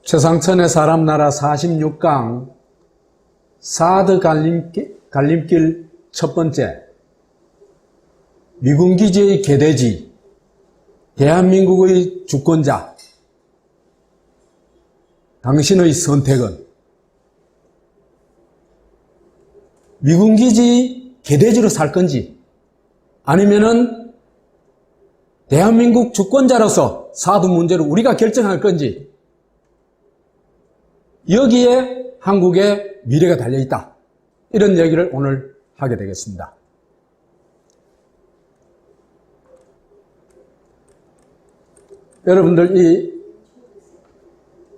최상천의 사람나라 46강 사드 갈림길 첫 번째, 미군기지의 개돼지, 대한민국의 주권자, 당신의 선택은? 미군기지 개돼지로 살 건지, 아니면은 대한민국 주권자로서 사드 문제를 우리가 결정할 건지, 여기에 한국의 미래가 달려있다. 이런 얘기를 오늘 하게 되겠습니다. 여러분들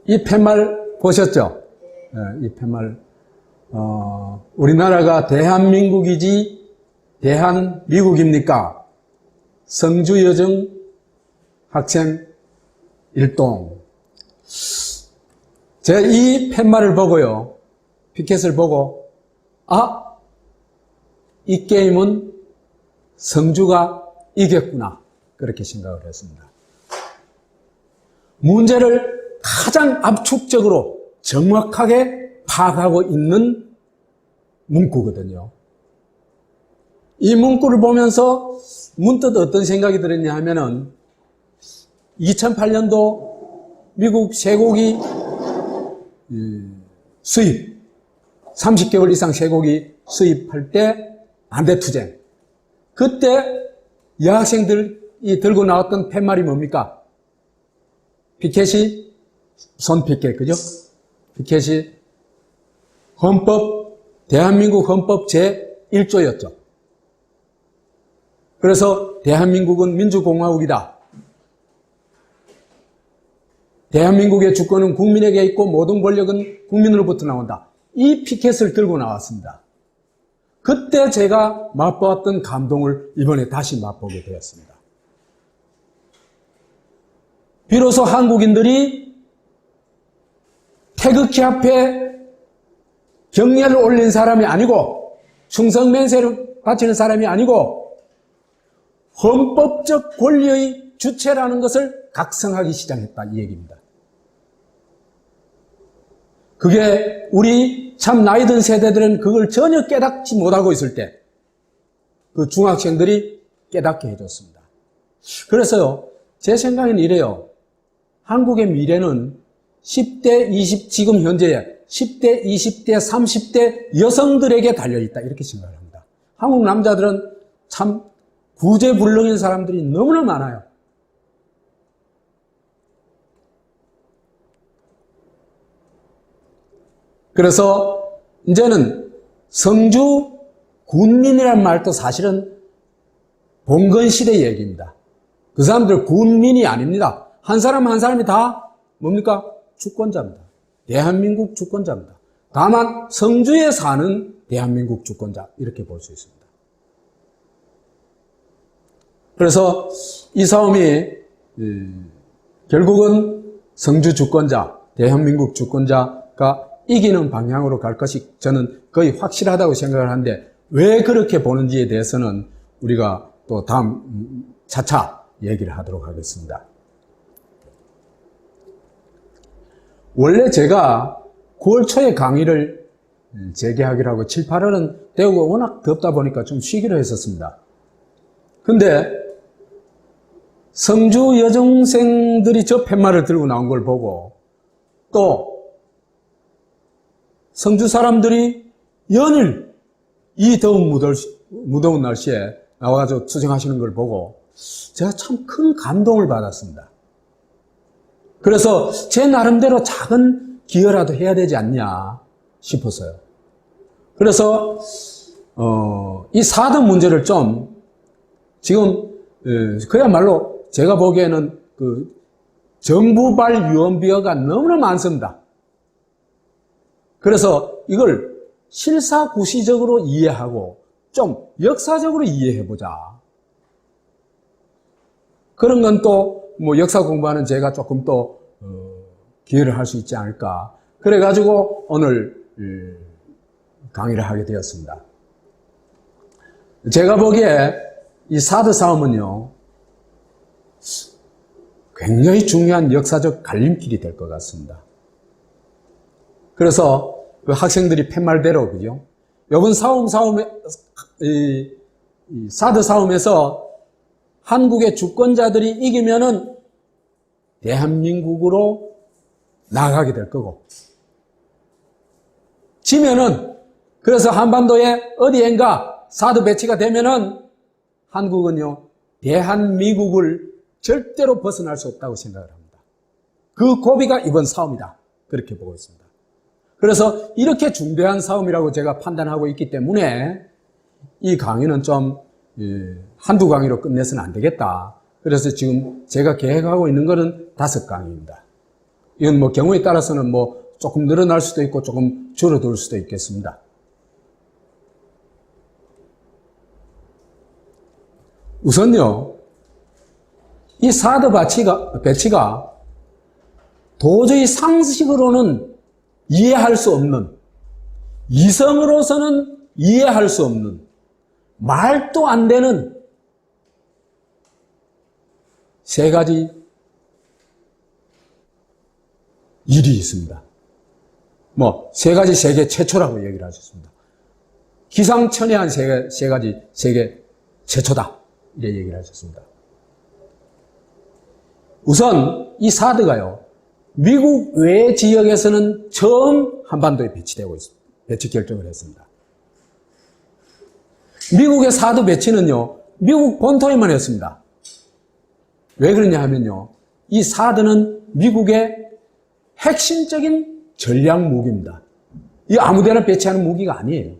이 팻말 보셨죠? 이 팻말, 우리나라가 대한민국이지 대한미국입니까? 성주여정 학생 일동. 제가 이 팻말을 보고요, 피켓을 보고, 이 게임은 성주가 이겼구나, 그렇게 생각을 했습니다. 문제를 가장 압축적으로 정확하게 파악하고 있는 문구거든요. 이 문구를 보면서 문득 어떤 생각이 들었냐 하면은 2008년도 미국 쇠고기 수입, 30개월 이상 쇠고기 수입할 때 반대투쟁, 그때 여학생들이 들고 나왔던 팻말이 뭡니까? 피켓이, 손피켓, 그죠? 피켓이 대한민국 헌법 제1조였죠. 그래서 대한민국은 민주공화국이다. 대한민국의 주권은 국민에게 있고 모든 권력은 국민으로부터 나온다. 이 피켓을 들고 나왔습니다. 그때 제가 맛보았던 감동을 이번에 다시 맛보게 되었습니다. 비로소 한국인들이 태극기 앞에 경례를 올린 사람이 아니고 충성맹세를 바치는 사람이 아니고 헌법적 권리의 주체라는 것을 각성하기 시작했다, 이 얘기입니다. 그게 우리 참 나이 든 세대들은 그걸 전혀 깨닫지 못하고 있을 때 그 중학생들이 깨닫게 해줬습니다. 그래서요, 제 생각에는 이래요. 한국의 미래는 10대, 20, 지금 현재의 10대, 20대, 30대 여성들에게 달려있다, 이렇게 생각을 합니다. 한국 남자들은 참 구제불능인 사람들이 너무나 많아요. 그래서 이제는 성주 군민이라는 말도 사실은 봉건시대 얘기입니다. 그 사람들 군민이 아닙니다. 한 사람 한 사람이 다 뭡니까? 주권자입니다. 대한민국 주권자입니다. 다만 성주에 사는 대한민국 주권자, 이렇게 볼 수 있습니다. 그래서 이 싸움이 결국은 성주 주권자, 대한민국 주권자가 이기는 방향으로 갈 것이 저는 거의 확실하다고 생각을 하는데, 왜 그렇게 보는지에 대해서는 우리가 또 다음 차차 얘기를 하도록 하겠습니다. 원래 제가 9월 초에 강의를 재개하기로 하고 7, 8월은 대구가 워낙 덥다 보니까 좀 쉬기로 했었습니다. 근데 성주 여중생들이 저 팻말을 들고 나온 걸 보고, 또 성주 사람들이 연일 이 더운 무더운 날씨에 나와가지고 투쟁하시는 걸 보고 제가 참 큰 감동을 받았습니다. 그래서 제 나름대로 작은 기여라도 해야 되지 않냐 싶었어요. 그래서 이 사드 문제를 좀 지금 그야말로 제가 보기에는 그 정부발 유언비어가 너무나 많습니다. 그래서 이걸 실사구시적으로 이해하고 좀 역사적으로 이해해보자. 그런 건 또 뭐 역사 공부하는 제가 조금 또 기여를 할 수 있지 않을까. 그래가지고 오늘 강의를 하게 되었습니다. 제가 보기에 이 사드 싸움은요, 굉장히 중요한 역사적 갈림길이 될 것 같습니다. 그래서 그 학생들이 팻말대로, 그죠? 이번 사드 싸움에서 한국의 주권자들이 이기면은 대한민국으로 나가게 될 거고, 지면은, 그래서 한반도에 어디엔가 사드 배치가 되면은 한국은요, 대한민국을 절대로 벗어날 수 없다고 생각을 합니다. 그 고비가 이번 싸움이다. 그렇게 보고 있습니다. 그래서 이렇게 중대한 싸움이라고 제가 판단하고 있기 때문에 이 강의는 좀 한두 강의로 끝내서는 안 되겠다. 그래서 지금 제가 계획하고 있는 거는 5강의입니다. 이건 뭐 경우에 따라서는 뭐 조금 늘어날 수도 있고 조금 줄어들 수도 있겠습니다. 우선요, 이 사드 배치가 도저히 상식으로는 이해할 수 없는, 이성으로서는 이해할 수 없는, 말도 안 되는 3가지 일이 있습니다. 뭐 3가지 세계 최초라고 얘기를 하셨습니다. 기상천외한 3가지 세계 최초다. 이렇게 얘기를 하셨습니다. 우선 이 사드가요, 미국 외 지역에서는 처음 한반도에 배치되고 있습니다. 배치 결정을 했습니다. 미국의 사드 배치는요, 미국 본토에만 했습니다. 왜 그러냐 하면요, 이 사드는 미국의 핵심적인 전략 무기입니다. 이 아무데나 배치하는 무기가 아니에요.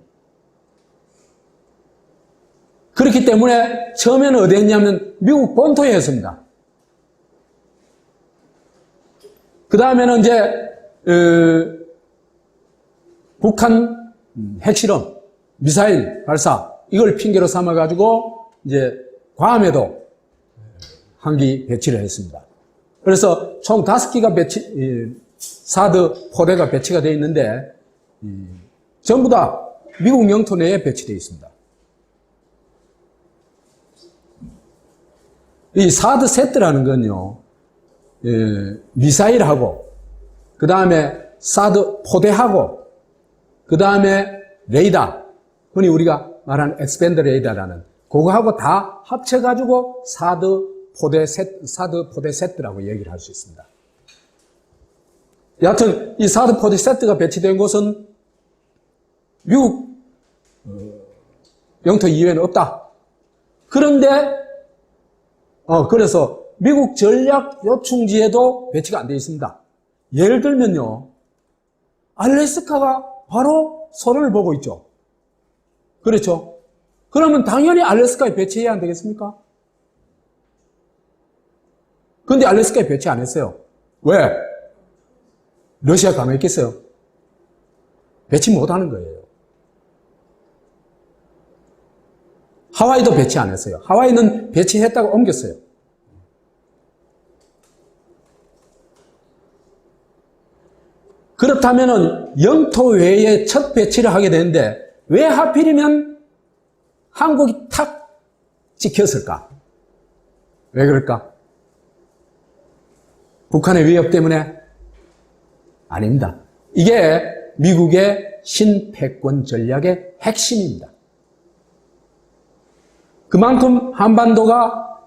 그렇기 때문에 처음에는 어디 했냐면 미국 본토에 했습니다. 그 다음에는 이제 북한 핵실험, 미사일 발사 이걸 핑계로 삼아가지고 이제 괌에도 한 기 배치를 했습니다. 그래서 총 5기가 사드 포대가 배치가 되어 있는데 전부 다 미국 영토 내에 배치되어 있습니다. 이 사드 세트라는 건요, 미사일하고, 그 다음에 사드 포대하고, 그 다음에 레이더, 흔히 우리가 말하는 엑스밴드 레이더라는 그거하고 다 합쳐가지고 사드 포대 세트라고 얘기를 할 수 있습니다. 여하튼 이 사드 포대 세트가 배치된 곳은 미국 영토 이외에는 없다. 그런데 그래서 미국 전략 요충지에도 배치가 안 되어 있습니다. 예를 들면요, 알래스카가 바로 서로를 보고 있죠. 그렇죠? 그러면 당연히 알래스카에 배치해야 안 되겠습니까? 근데 알래스카에 배치 안 했어요. 왜? 러시아가 가만히 있겠어요? 배치 못 하는 거예요. 하와이도 배치 안 했어요. 하와이는 배치했다고 옮겼어요. 그렇다면은 영토 외에 첫 배치를 하게 되는데 왜 하필이면 한국이 탁 찍혔을까? 왜 그럴까? 북한의 위협 때문에? 아닙니다. 이게 미국의 신패권 전략의 핵심입니다. 그만큼 한반도가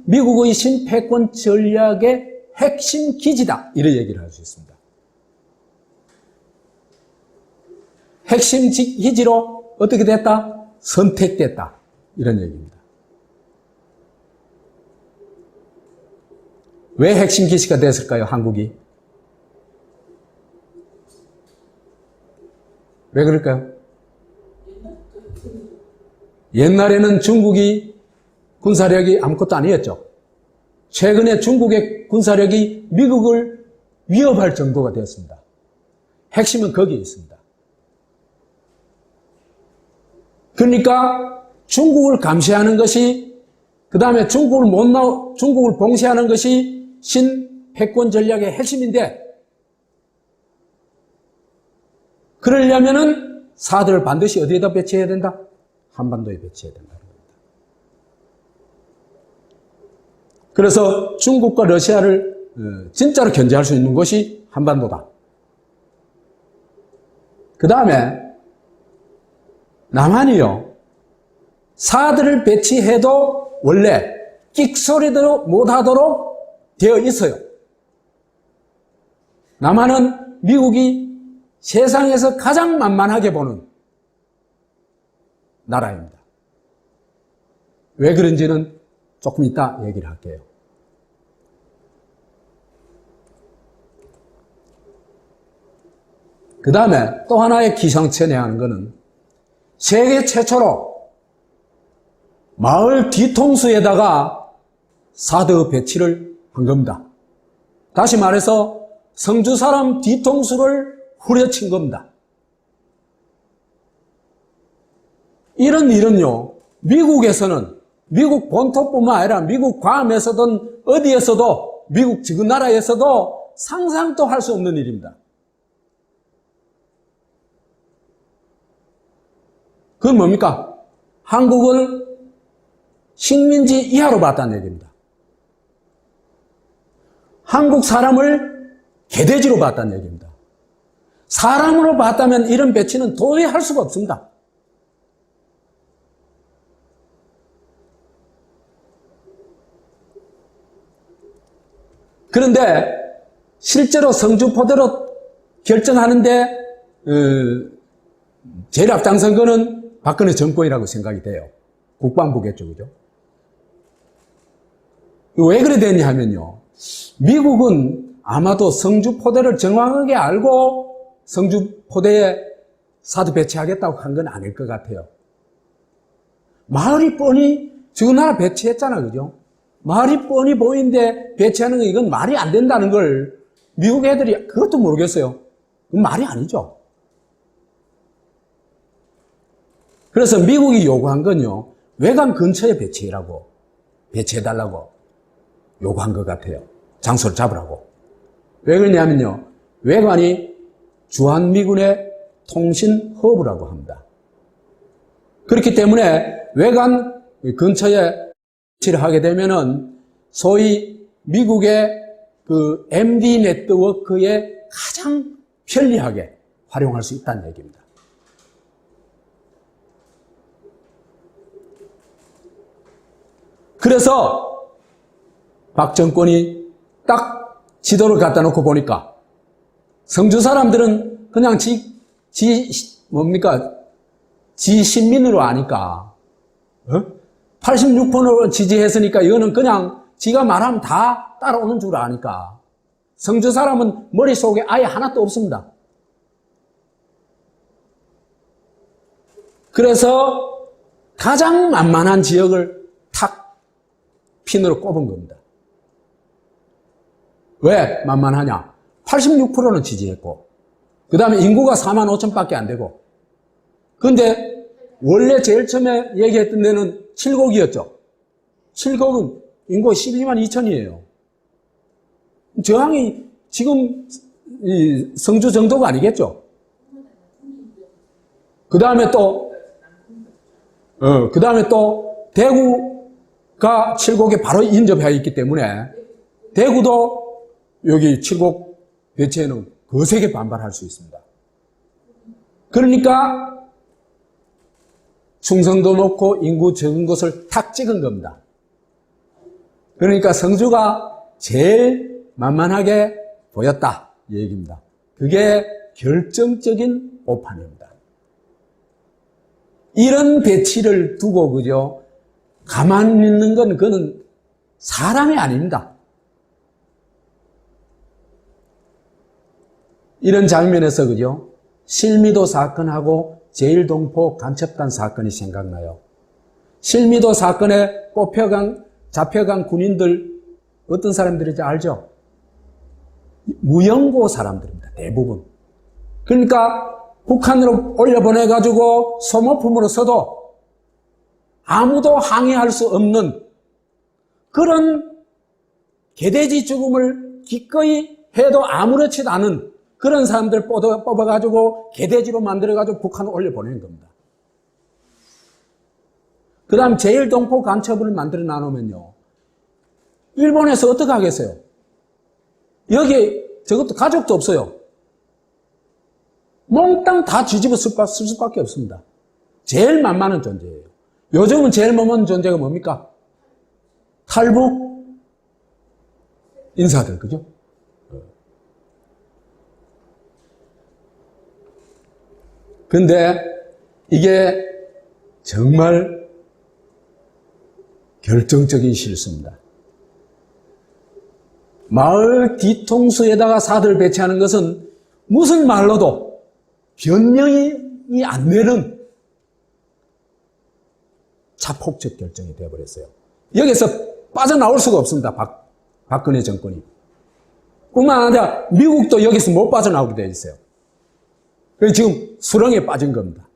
미국의 신패권 전략의 핵심 기지다. 이런 얘기를 할 수 있습니다. 핵심 기지로 어떻게 됐다? 선택됐다. 이런 얘기입니다. 왜 핵심 기지가 됐을까요, 한국이? 왜 그럴까요? 옛날에는 중국이 군사력이 아무것도 아니었죠. 최근에 중국의 군사력이 미국을 위협할 정도가 되었습니다. 핵심은 거기에 있습니다. 그러니까 중국을 감시하는 것이, 그 다음에 중국을 봉쇄하는 것이 신패권 전략의 핵심인데, 그러려면은 사드를 반드시 어디에다 배치해야 된다? 한반도에 배치해야 된다는 겁니다. 그래서 중국과 러시아를 진짜로 견제할 수 있는 곳이 한반도다. 그 다음에 남한이요, 사드를 배치해도 원래 끽소리도 못하도록 되어 있어요. 남한은 미국이 세상에서 가장 만만하게 보는 나라입니다. 왜 그런지는 조금 이따 얘기를 할게요. 그 다음에 또 하나의 기상천외 하는 것은 세계 최초로 마을 뒤통수에다가 사드 배치를 한 겁니다. 다시 말해서 성주 사람 뒤통수를 후려친 겁니다. 이런 일은요, 미국에서는, 미국 본토뿐만 아니라 미국 괌에서든 어디에서도, 미국 지금 나라에서도 상상도 할 수 없는 일입니다. 그건 뭡니까? 한국을 식민지 이하로 봤다는 얘기입니다. 한국 사람을 개돼지로 봤다는 얘기입니다. 사람으로 봤다면 이런 배치는 도저히 할 수가 없습니다. 그런데 실제로 성주포대로 결정하는데 제일 앞장선 거는 박근혜 정권이라고 생각이 돼요. 국방부겠죠, 그죠? 왜 그래 됐냐 하면요, 미국은 아마도 성주포대를 정확하게 알고 성주포대에 사드 배치하겠다고 한 건 아닐 것 같아요. 마을이 뻔히 지금 나라 배치했잖아, 그죠? 마을이 뻔히 보이는데 배치하는 건 이건 말이 안 된다는 걸 미국 애들이 그것도 모르겠어요. 그건 말이 아니죠. 그래서 미국이 요구한 건요, 외관 근처에 배치해달라고 요구한 것 같아요. 장소를 잡으라고. 왜 그러냐면요, 외관이 주한미군의 통신 허브라고 합니다. 그렇기 때문에 외관 근처에 배치를 하게 되면은 소위 미국의 그 MD 네트워크에 가장 편리하게 활용할 수 있다는 얘기입니다. 그래서 박 정권이 딱 지도를 갖다 놓고 보니까 성주 사람들은 그냥 지 시민으로 아니까 86%로 지지했으니까 이거는 그냥 지가 말하면 다 따라오는 줄 아니까 성주 사람은 머릿속에 아예 하나도 없습니다. 그래서 가장 만만한 지역을 탁 핀으로 꼽은 겁니다. 왜 만만하냐? 86%는 지지했고, 그 다음에 인구가 4만 5천밖에 안 되고, 근데 원래 제일 처음에 얘기했던 데는 7곡이었죠. 7곡은 인구가 12만 2천이에요. 저항이 지금 성주 정도가 아니겠죠. 그 다음에 또 대구가 7곡에 바로 인접해 있기 때문에 대구도 여기 7곡 배치에는 거세게 반발할 수 있습니다. 그러니까 충성도 높고 인구 적은 곳을 탁 찍은 겁니다. 그러니까 성주가 제일 만만하게 보였다 이 얘기입니다. 그게 결정적인 오판입니다. 이런 배치를 두고 그죠, 가만히 있는 건 그는 사람이 아닙니다. 이런 장면에서 그죠, 실미도 사건하고 제1동포 간첩단 사건이 생각나요. 실미도 사건에 잡혀간 군인들 어떤 사람들인지 알죠? 무연고 사람들입니다. 대부분. 그러니까 북한으로 올려보내가지고 소모품으로 써도 아무도 항의할 수 없는 그런 개돼지 죽음을 기꺼이 해도 아무렇지도 않은 그런 사람들 뽑아가지고 개돼지로 만들어가지고 북한으로 올려보내는 겁니다. 그 다음 제1동포 간첩을 만들어 나누면요, 일본에서 어떻게 하겠어요? 여기 저것도 가족도 없어요. 몽땅 다 뒤집어 쓸 수밖에 없습니다. 제일 만만한 존재예요. 요즘은 제일 만만한 존재가 뭡니까? 탈북 인사들, 그죠? 근데 이게 정말 결정적인 실수입니다. 마을 뒤통수에다가 사들 배치하는 것은 무슨 말로도 변명이 안 되는 자폭적 결정이 되어버렸어요. 여기서 빠져나올 수가 없습니다. 박근혜 정권이. 뿐만 아니라 미국도 여기서 못 빠져나오게 되어 있어요. 그래서 지금 수렁에 빠진 겁니다.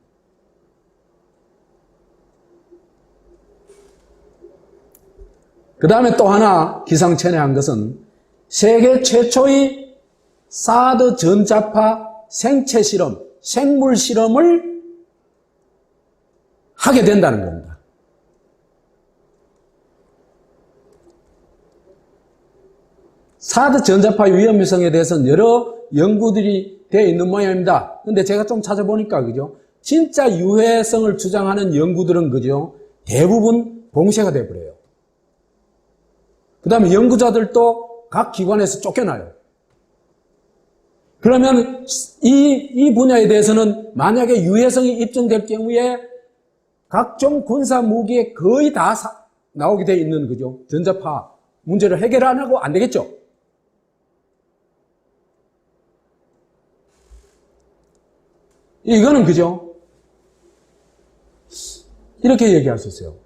그 다음에 또 하나 기상천외한 것은 세계 최초의 사드 전자파 생체 실험, 생물 실험을 하게 된다는 겁니다. 사드 전자파 위험성에 대해서는 여러 연구들이 되어 있는 모양입니다. 근데 제가 좀 찾아보니까, 그죠? 진짜 유해성을 주장하는 연구들은, 그죠? 대부분 봉쇄가 되어버려요. 그 다음에 연구자들도 각 기관에서 쫓겨나요. 그러면 이 분야에 대해서는 만약에 유해성이 입증될 경우에 각종 군사 무기에 거의 다 나오게 되어 있는, 그죠? 전자파 문제를 해결 안 하고 안 되겠죠? 이거는, 그죠? 이렇게 얘기할 수 있어요.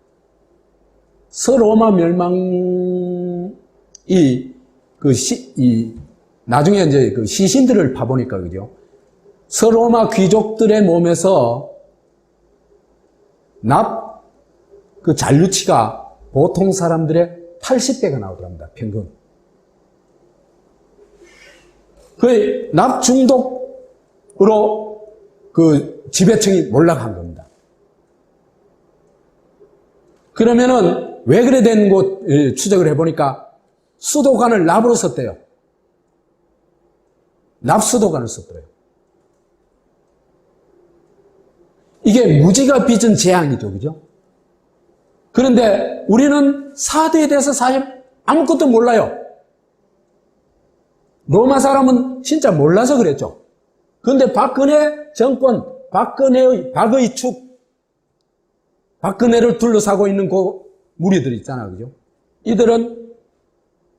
서로마 멸망이 나중에 이제 그 시신들을 파보니까, 그죠? 서로마 귀족들의 몸에서 그 잔류치가 보통 사람들의 80배가 나오더랍니다, 평균. 그 납 중독으로 그 지배층이 몰락한 겁니다. 그러면은 왜 그래 된 곳 추적을 해보니까 수도관을 납으로 썼대요. 납수도관을 썼더래요. 이게 무지가 빚은 재앙이죠, 그죠? 그런데 우리는 사드에 대해서 사실 아무것도 몰라요. 로마 사람은 진짜 몰라서 그랬죠. 그런데 박근혜 정권, 박의 축, 박근혜를 둘러싸고 있는 그 무리들 있잖아, 그죠? 이들은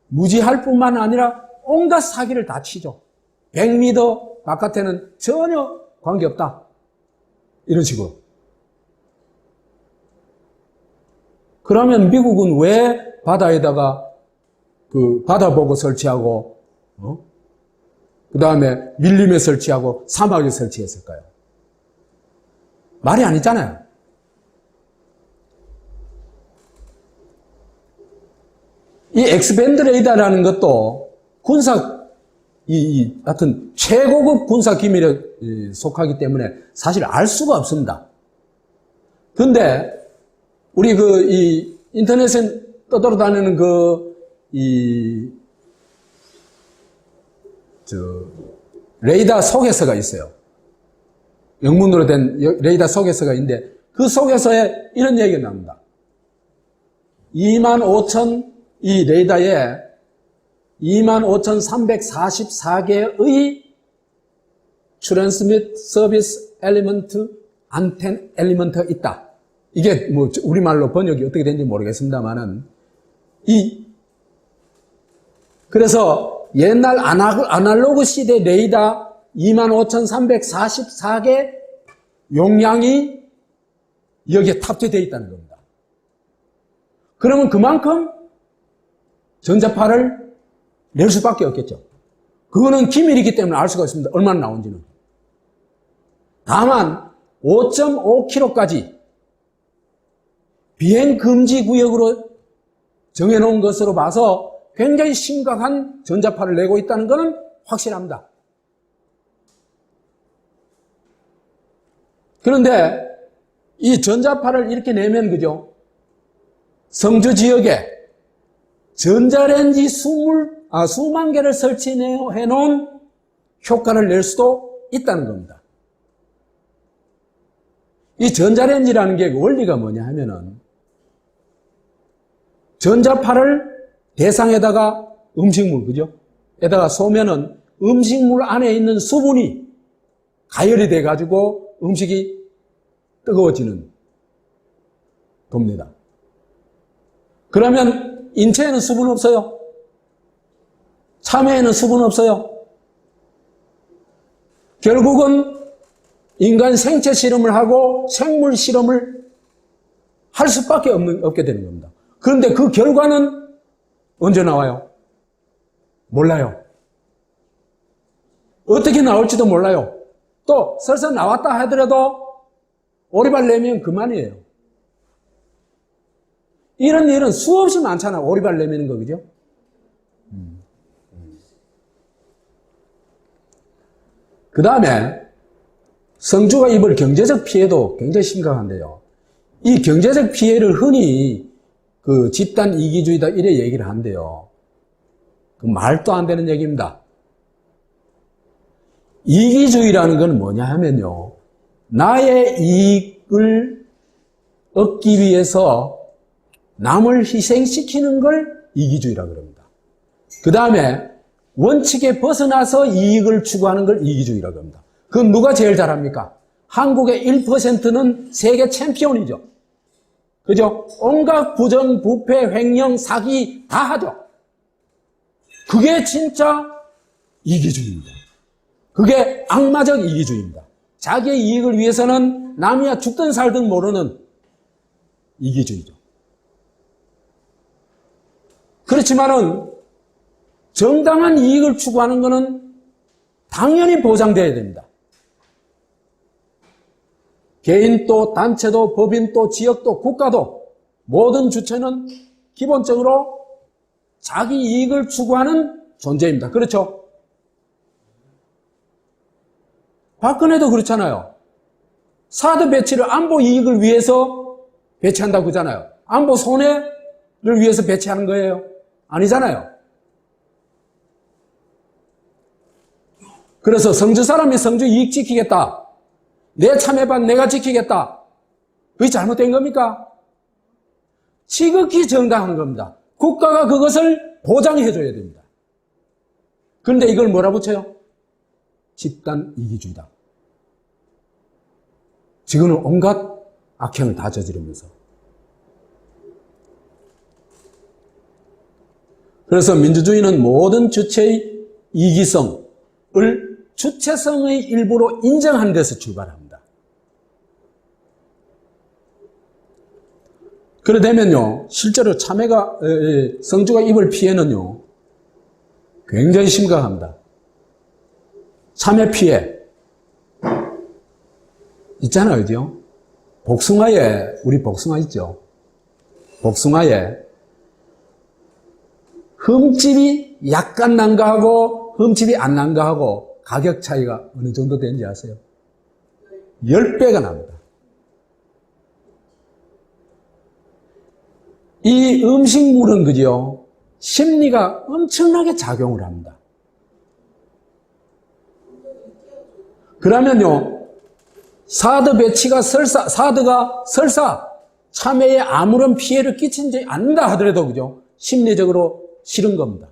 무지할 뿐만 아니라 온갖 사기를 다 치죠. 100m 바깥에는 전혀 관계없다. 이런 식으로. 그러면 미국은 왜 바다에다가 그 바다보고 설치하고, 그 다음에 밀림에 설치하고 사막에 설치했을까요? 말이 아니잖아요. 이 엑스밴드 레이더라는 것도 하여튼 최고급 군사 기밀에 속하기 때문에 사실 알 수가 없습니다. 근데 우리 인터넷에 떠돌아다니는 레이더 소개서가 있어요. 영문으로 된 레이더 소개서가 있는데 그 소개서에 이런 얘기가 나옵니다. 25,000 이 레이더에 25,344개의 트랜스밋 서비스 엘리먼트, 안텐 엘리먼트가 있다. 이게 뭐 우리말로 번역이 어떻게 되는지 모르겠습니다만은 그래서 옛날 아날로그 시대 레이더 25,344개 용량이 여기에 탑재되어 있다는 겁니다. 그러면 그만큼 전자파를 낼 수밖에 없겠죠. 그거는 기밀이기 때문에 알 수가 있습니다. 얼마나 나온지는. 다만 5.5km까지 비행 금지 구역으로 정해놓은 것으로 봐서 굉장히 심각한 전자파를 내고 있다는 것은 확실합니다. 그런데 이 전자파를 이렇게 내면, 그죠? 성주 지역에 전자레인지 수만 개를 설치해 놓은 효과를 낼 수도 있다는 겁니다. 이 전자레인지라는 게 원리가 뭐냐 하면은 전자파를 대상에다가 음식물, 그죠? 에다가 쏘면은 음식물 안에 있는 수분이 가열이 돼가지고 음식이 뜨거워지는 겁니다. 그러면 인체에는 수분 없어요? 참외에는 수분 없어요? 결국은 인간 생체 실험을 하고 생물 실험을 할 수밖에 없게 되는 겁니다. 그런데 그 결과는 언제 나와요? 몰라요. 어떻게 나올지도 몰라요. 또 설사 나왔다 하더라도 오리발 내면 그만이에요. 이런 일은 수없이 많잖아. 오리발 내미는 거, 그죠? 그 다음에 성주가 입을 경제적 피해도 굉장히 심각한데요. 이 경제적 피해를 흔히 그 집단 이기주의다 이래 얘기를 하는데요. 그 말도 안 되는 얘기입니다. 이기주의라는 건 뭐냐 하면요. 나의 이익을 얻기 위해서 남을 희생시키는 걸 이기주의라고 합니다. 그 다음에 원칙에 벗어나서 이익을 추구하는 걸 이기주의라고 합니다. 그건 누가 제일 잘합니까? 한국의 1%는 세계 챔피언이죠. 그죠? 온갖 부정, 부패, 횡령, 사기 다 하죠. 그게 진짜 이기주의입니다. 그게 악마적 이기주의입니다. 자기의 이익을 위해서는 남이야 죽든 살든 모르는 이기주의죠. 그렇지만은 정당한 이익을 추구하는 것은 당연히 보장되어야 됩니다. 개인도 단체도 법인도 지역도 국가도 모든 주체는 기본적으로 자기 이익을 추구하는 존재입니다. 그렇죠? 박근혜도 그렇잖아요. 사드 배치를 안보 이익을 위해서 배치한다고 그러잖아요. 안보 손해를 위해서 배치하는 거예요? 아니잖아요. 그래서 성주 사람이 성주 이익 지키겠다. 내 참여반 내가 지키겠다. 그게 잘못된 겁니까? 지극히 정당한 겁니다. 국가가 그것을 보장해 줘야 됩니다. 그런데 이걸 뭐라 붙여요? 집단 이기주의다. 지금은 온갖 악행을 다 저지르면서. 그래서 민주주의는 모든 주체의 이기성을 주체성의 일부로 인정하는 데서 출발합니다. 그래 되면요, 실제로 성주가 입을 피해는요, 굉장히 심각합니다. 참외 피해. 있잖아요, 그죠? 우리 복숭아 있죠? 복숭아에 흠집이 약간 난가하고 흠집이 안 난가하고 가격 차이가 어느 정도 되는지 아세요? 10배가 납니다. 이 음식물은 그죠? 심리가 엄청나게 작용을 합니다. 그러면요, 사드가 설사 참외에 아무런 피해를 끼치지 않는다 하더라도 그죠? 심리적으로 싫은 겁니다.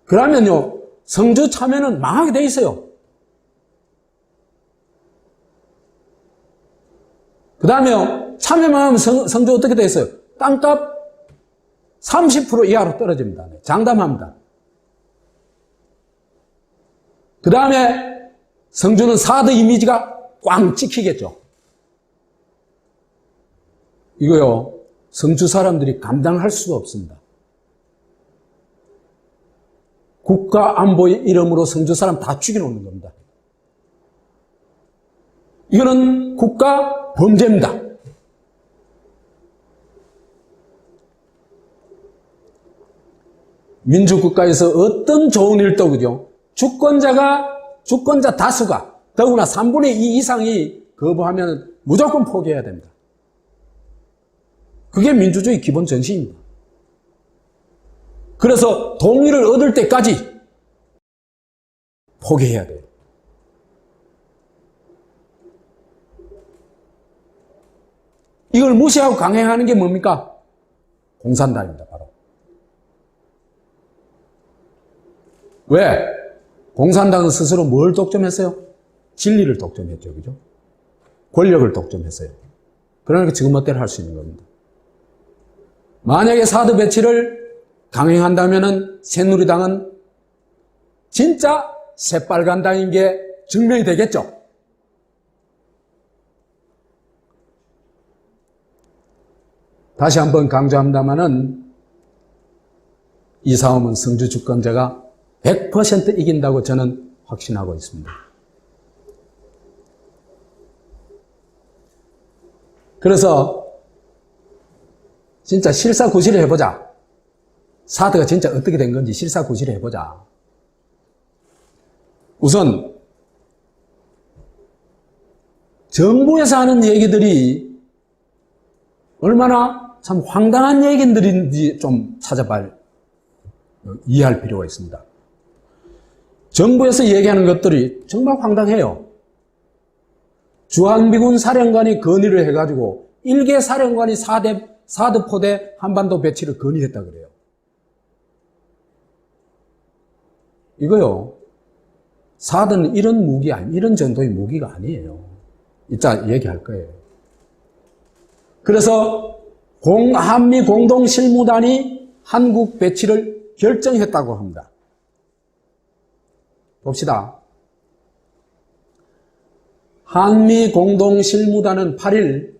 그러면요, 성주 참외는 망하게 돼 있어요. 그 다음에 참외만 하면 성주 어떻게 돼 있어요? 땅값 30% 이하로 떨어집니다. 장담합니다. 그 다음에 성주는 사드 이미지가 꽝 찍히겠죠. 이거요, 성주 사람들이 감당할 수가 없습니다. 국가 안보의 이름으로 성주 사람 다 죽여놓는 겁니다. 이거는 국가 범죄입니다. 민주국가에서 어떤 좋은 일도 그죠? 주권자 다수가 더구나 3분의 2 이상이 거부하면 무조건 포기해야 됩니다. 그게 민주주의 기본 정신입니다. 그래서 동의를 얻을 때까지 포기해야 돼요. 이걸 무시하고 강행하는 게 뭡니까? 공산당입니다, 바로. 왜? 공산당은 스스로 뭘 독점했어요? 진리를 독점했죠, 그죠? 권력을 독점했어요. 그러니까 지금 멋대로 할 수 있는 겁니다. 만약에 사드 배치를 강행한다면은 새누리당은 진짜 새빨간당인 게 증명이 되겠죠. 다시 한번 강조합니다마는 이 싸움은 성주 주권자가 100% 이긴다고 저는 확신하고 있습니다. 그래서 진짜 실사구실을 해보자. 사드가 진짜 어떻게 된 건지 실사구실을 해보자. 우선 정부에서 하는 얘기들이 얼마나 참 황당한 얘기들인지 좀 찾아봐 이해할 필요가 있습니다. 정부에서 얘기하는 것들이 정말 황당해요. 주한미군 사령관이 건의를 해가지고 1개 사령관이 사드 포대 한반도 배치를 건의했다 그래요. 이거요. 사드는 이런 무기 이런 정도의 무기가 아니에요. 이따 얘기할 거예요. 그래서 한미 공동실무단이 한국 배치를 결정했다고 합니다. 봅시다. 한미 공동실무단은 8일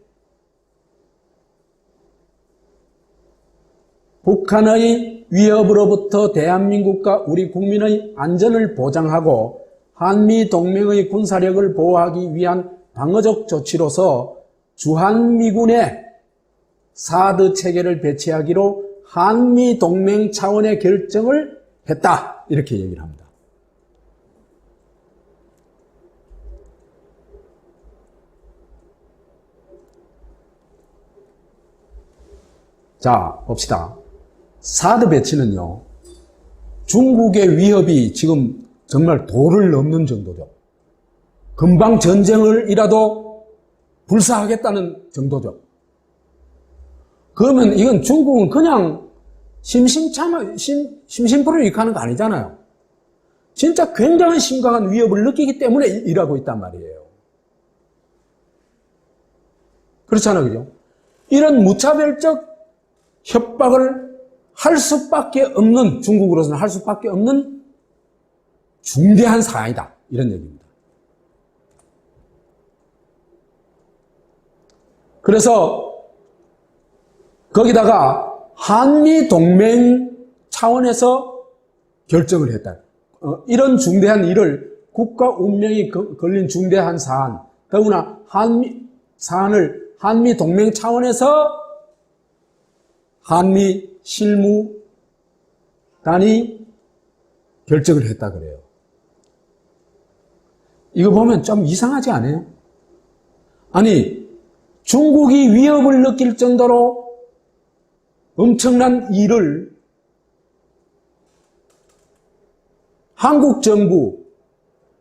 북한의 위협으로부터 대한민국과 우리 국민의 안전을 보장하고 한미 동맹의 군사력을 보호하기 위한 방어적 조치로서 주한미군의 사드 체계를 배치하기로 한미 동맹 차원의 결정을 했다. 이렇게 얘기를 합니다. 자, 봅시다. 사드 배치는요, 중국의 위협이 지금 정말 도를 넘는 정도죠. 금방 전쟁을이라도 불사하겠다는 정도죠. 그러면 이건 중국은 그냥 심심풀을 일으키는 거 아니잖아요. 진짜 굉장히 심각한 위협을 느끼기 때문에 일하고 있단 말이에요. 그렇잖아요, 그죠? 이런 무차별적 협박을 할 수밖에 없는, 중국으로서는 할 수밖에 없는 중대한 사안이다. 이런 얘기입니다. 그래서 거기다가 한미 동맹 차원에서 결정을 했다. 이런 중대한 일을 국가 운명이 걸린 중대한 사안, 더구나 사안을 한미 동맹 차원에서 한미 실무단이 결정을 했다 그래요. 이거 보면 좀 이상하지 않아요? 아니, 중국이 위협을 느낄 정도로 엄청난 일을 한국 정부,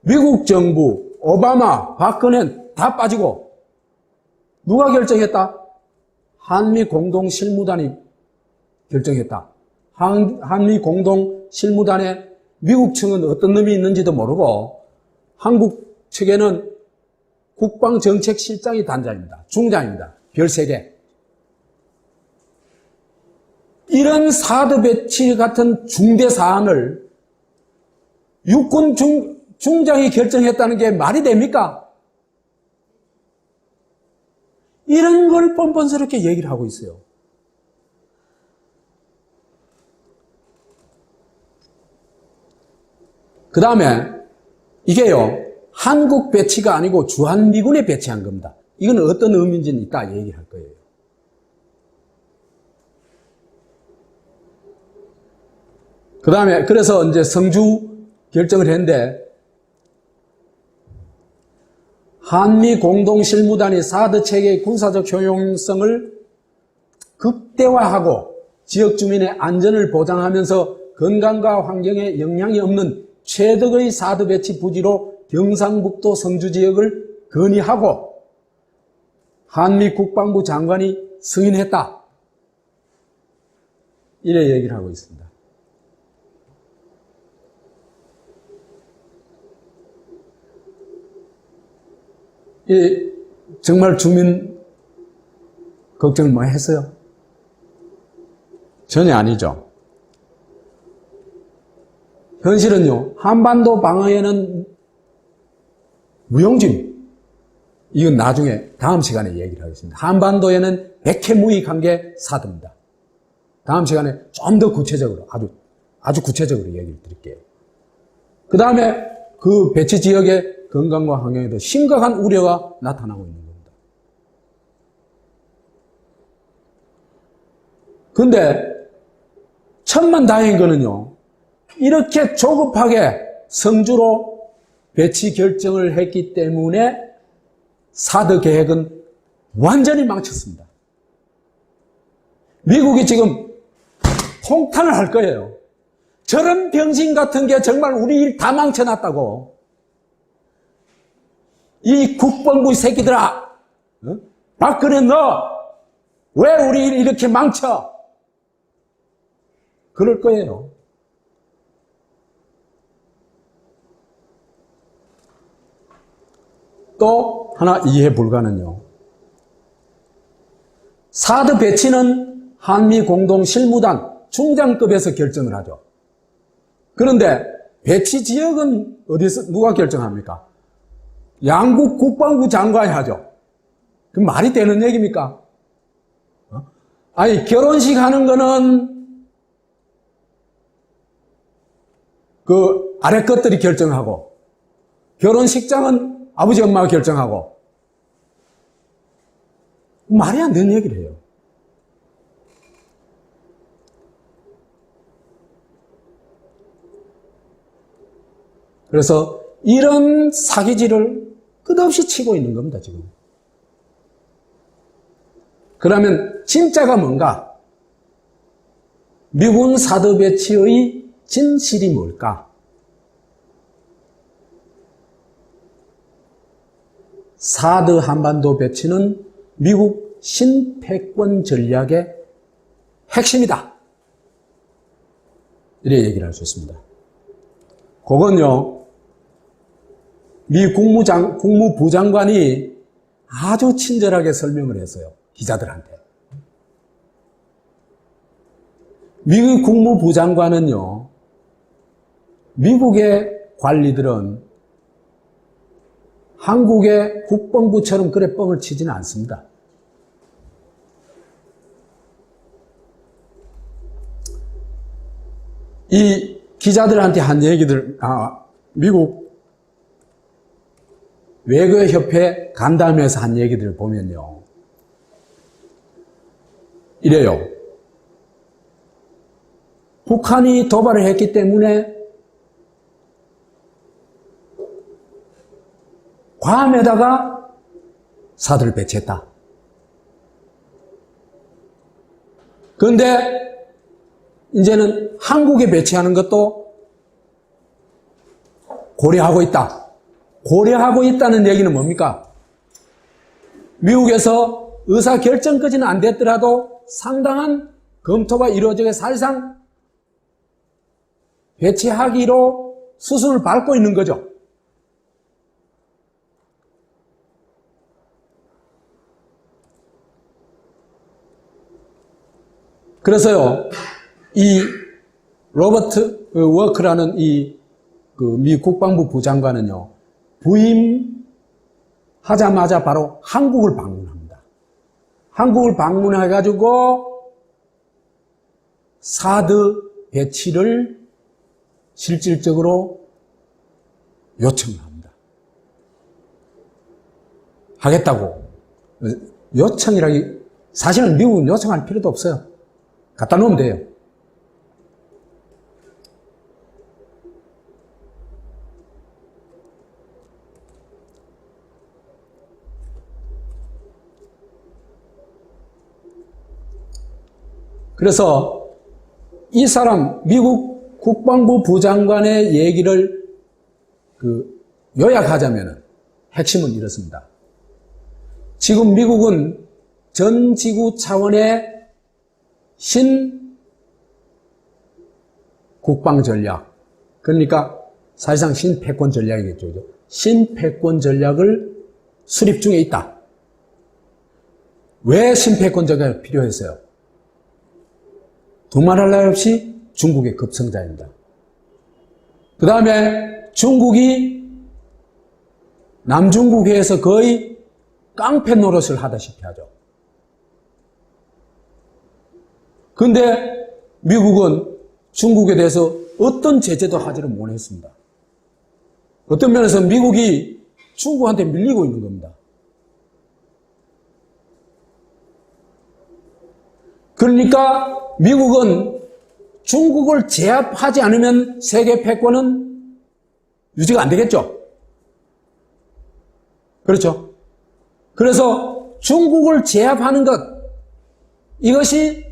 미국 정부, 오바마, 박근혜 다 빠지고 누가 결정했다? 한미 공동실무단이 결정했다. 한미 공동실무단에 미국 측은 어떤 놈이 있는지도 모르고 한국 측에는 국방정책실장이 단장입니다. 중장입니다. 별 3개. 이런 사드 배치 같은 중대 사안을 육군 중장이 결정했다는 게 말이 됩니까? 이런 걸 뻔뻔스럽게 얘기를 하고 있어요. 그 다음에 이게요, 한국 배치가 아니고 주한미군에 배치한 겁니다. 이건 어떤 의미인지는 이따 얘기할 거예요. 그 다음에 그래서 이제 성주 결정을 했는데, 한미 공동실무단이 사드 체계의 군사적 효용성을 극대화하고 지역 주민의 안전을 보장하면서 건강과 환경에 영향이 없는 최덕의 사드 배치 부지로 경상북도 성주 지역을 건의하고 한미 국방부 장관이 승인했다. 이래 얘기를 하고 있습니다. 정말 주민 걱정을 많이 했어요? 전혀 아니죠. 현실은요, 한반도 방어에는 무용지물, 이건 나중에 다음 시간에 얘기를 하겠습니다. 한반도에는 백해무익 관계 사드입니다. 다음 시간에 좀 더 구체적으로, 아주 구체적으로 얘기를 드릴게요. 그 다음에 그 배치 지역의 건강과 환경에도 심각한 우려가 나타나고 있는 겁니다. 근데 천만다행인 거는요, 이렇게 조급하게 성주로 배치 결정을 했기 때문에 사드 계획은 완전히 망쳤습니다. 미국이 지금 통탄을 할 거예요. 저런 병신 같은 게 정말 우리 일 다 망쳐놨다고. 이 국방부 새끼들아, 박근혜 너 왜 우리 일 이렇게 망쳐? 그럴 거예요. 또 하나 이해 불가는요, 사드 배치는 한미 공동 실무단 중장급에서 결정을 하죠. 그런데 배치 지역은 어디서 누가 결정합니까? 양국 국방부 장관이 하죠. 그 말이 되는 얘기입니까? 아니, 결혼식 하는 거는 그 아래 것들이 결정하고, 결혼식장은 아버지 엄마가 결정하고, 말이 안 되는 얘기를 해요. 그래서 이런 사기질을 끝없이 치고 있는 겁니다, 지금. 그러면 진짜가 뭔가? 미군 사드 배치의 진실이 뭘까? 사드 한반도 배치는 미국 신패권 전략의 핵심이다. 이렇게 얘기를 할 수 있습니다. 그건요, 미 국무부 장관이 아주 친절하게 설명을 했어요. 기자들한테. 미국 국무부 장관은요, 미국의 관리들은 한국의 국방부처럼 그래 뻥을 치지는 않습니다. 이 기자들한테 한 얘기들, 미국 외교협회 간담회에서 한 얘기들을 보면요, 이래요. 북한이 도발을 했기 때문에 괌에다가 사드를 배치했다. 그런데 이제는 한국에 배치하는 것도 고려하고 있다. 고려하고 있다는 얘기는 뭡니까? 미국에서 의사결정까지는 안 됐더라도 상당한 검토가 이루어져 사실상 배치하기로 수순을 밟고 있는 거죠. 그래서요, 이 로버트 워크라는 미 국방부 부장관은요, 부임하자마자 바로 한국을 방문합니다. 한국을 방문해가지고 사드 배치를 실질적으로 요청을 합니다. 하겠다고. 요청이라기, 사실은 미국은 요청할 필요도 없어요. 갖다 놓으면 돼요. 그래서 이 사람, 미국 국방부 부장관의 얘기를 요약하자면 핵심은 이렇습니다. 지금 미국은 전 지구 차원의 신 국방 전략, 그러니까 사실상 신패권 전략이겠죠. 신패권 전략을 수립 중에 있다. 왜 신패권 전략이 필요했어요? 두말할 나위 없이 중국의 급성자입니다. 그 다음에 중국이 남중국해에서 거의 깡패 노릇을 하다시피 하죠. 그런데 미국은 중국에 대해서 어떤 제재도 하지를 못했습니다. 어떤 면에서 미국이 중국한테 밀리고 있는 겁니다. 그러니까 미국은 중국을 제압하지 않으면 세계 패권은 유지가 안 되겠죠. 그렇죠. 그래서 중국을 제압하는 것, 이것이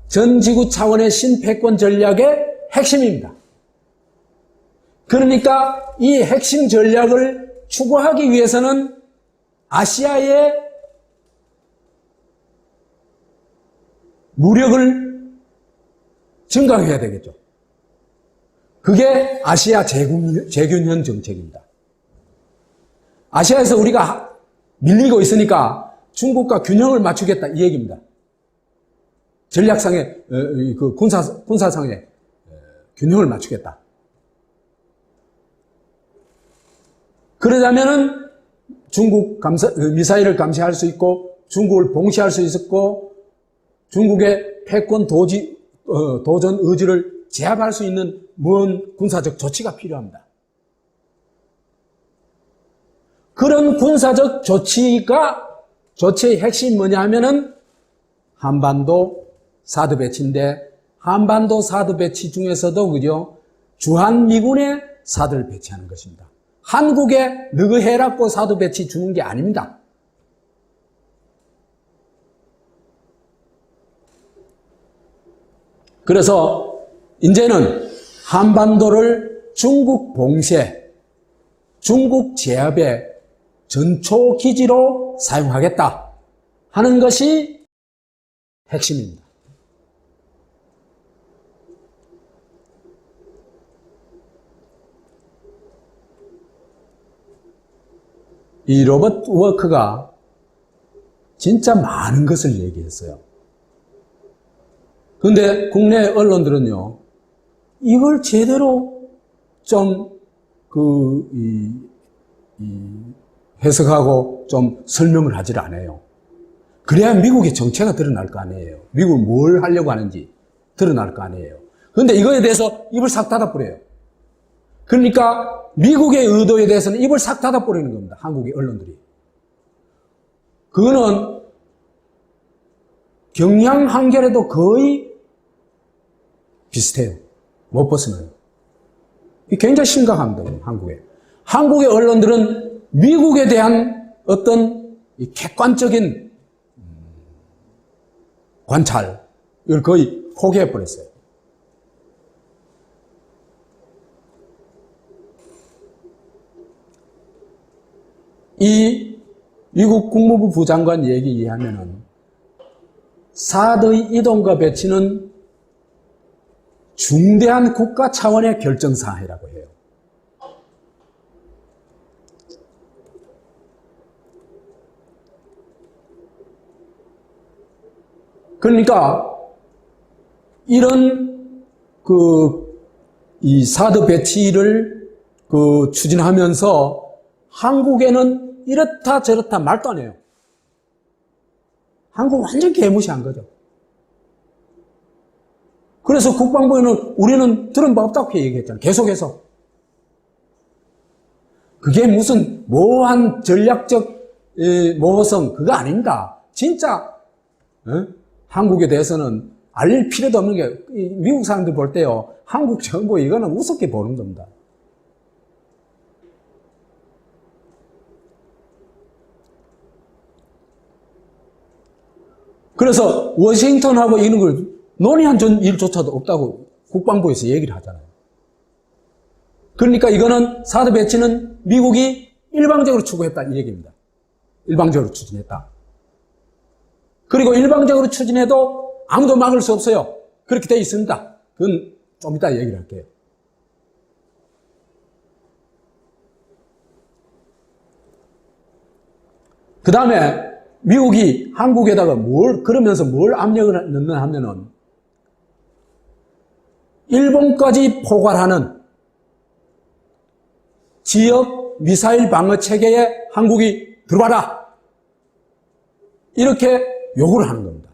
전 지구 차원의 신패권 전략의 핵심입니다. 그러니까 이 핵심 전략을 추구하기 위해서는 아시아의 무력을 증강해야 되겠죠. 그게 아시아 재균형 정책입니다. 아시아에서 우리가 밀리고 있으니까 중국과 균형을 맞추겠다 이 얘기입니다. 전략상의 그 군사상의 균형을 맞추겠다. 그러자면은 중국 미사일을 감시할 수 있고 중국을 봉쇄할 수 있었고 중국의 패권 도전 의지를 제압할 수 있는 먼 군사적 조치가 필요합니다. 그런 군사적 조치의 핵심이 뭐냐 하면은 한반도 사드 배치인데 한반도 사드 배치 중에서도 그죠? 주한미군에 사드를 배치하는 것입니다. 한국에 너그 해라고 사드 배치 주는 게 아닙니다. 그래서 이제는 한반도를 중국 봉쇄, 중국 제압의 전초기지로 사용하겠다 하는 것이 핵심입니다. 이 로버트 워크가 진짜 많은 것을 얘기했어요. 그런데 국내 언론들은요, 이걸 제대로 좀 해석하고 좀 설명을 하질 않아요. 그래야 미국의 정체가 드러날 거 아니에요. 미국은 뭘 하려고 하는지 드러날 거 아니에요. 그런데 이거에 대해서 입을 싹 닫아버려요. 그러니까 미국의 의도에 대해서는 입을 싹 닫아버리는 겁니다. 한국의 언론들이. 그거는 경향 한결에도 거의 비슷해요. 못 벗어나요. 굉장히 심각합니다. 한국에. 한국의 언론들은 미국에 대한 어떤 객관적인 관찰, 이걸 거의 포기해버렸어요. 이 미국 국무부 부장관 얘기에 의하면은 사드의 이동과 배치는 중대한 국가 차원의 결정사항이라고 해요. 그러니까 이런 이 사드 배치를 추진하면서 한국에는 이렇다 저렇다 말도 안 해요. 한국 완전 개무시한 거죠. 그래서 국방부에는 우리는 들은 바 없다고 얘기했잖아요. 계속해서. 그게 무슨 모호한 전략적 모호성 그거 아닙니다. 진짜 한국에 대해서는 알릴 필요도 없는 게 미국 사람들 볼 때요. 한국 정부 이거는 우습게 보는 겁니다. 그래서 워싱턴하고 이런 걸 논의한 일조차도 없다고 국방부에서 얘기를 하잖아요. 그러니까 이거는 사드 배치는 미국이 일방적으로 추구했다 이 얘기입니다. 일방적으로 추진했다. 그리고 일방적으로 추진해도 아무도 막을 수 없어요. 그렇게 돼 있습니다. 그건 좀 이따 얘기를 할게요. 그 다음에 미국이 한국에다가 그러면서 뭘 압력을 넣느냐 하면은 일본까지 포괄하는 지역 미사일 방어 체계에 한국이 들어와라. 이렇게 요구를 하는 겁니다.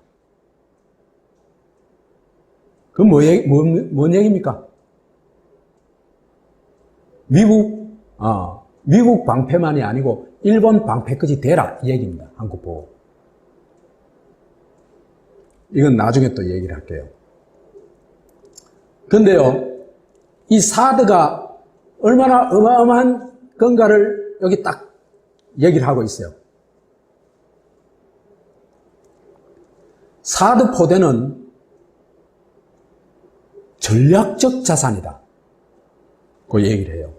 그건 뭔 얘기입니까? 미국 방패만이 아니고 일본 방패까지 되라 이 얘기입니다. 한국 보고. 이건 나중에 또 얘기를 할게요. 근데요, 이 사드가 얼마나 어마어마한 건가를 여기 딱 얘기를 하고 있어요. 사드 포대는 전략적 자산이다. 그 얘기를 해요.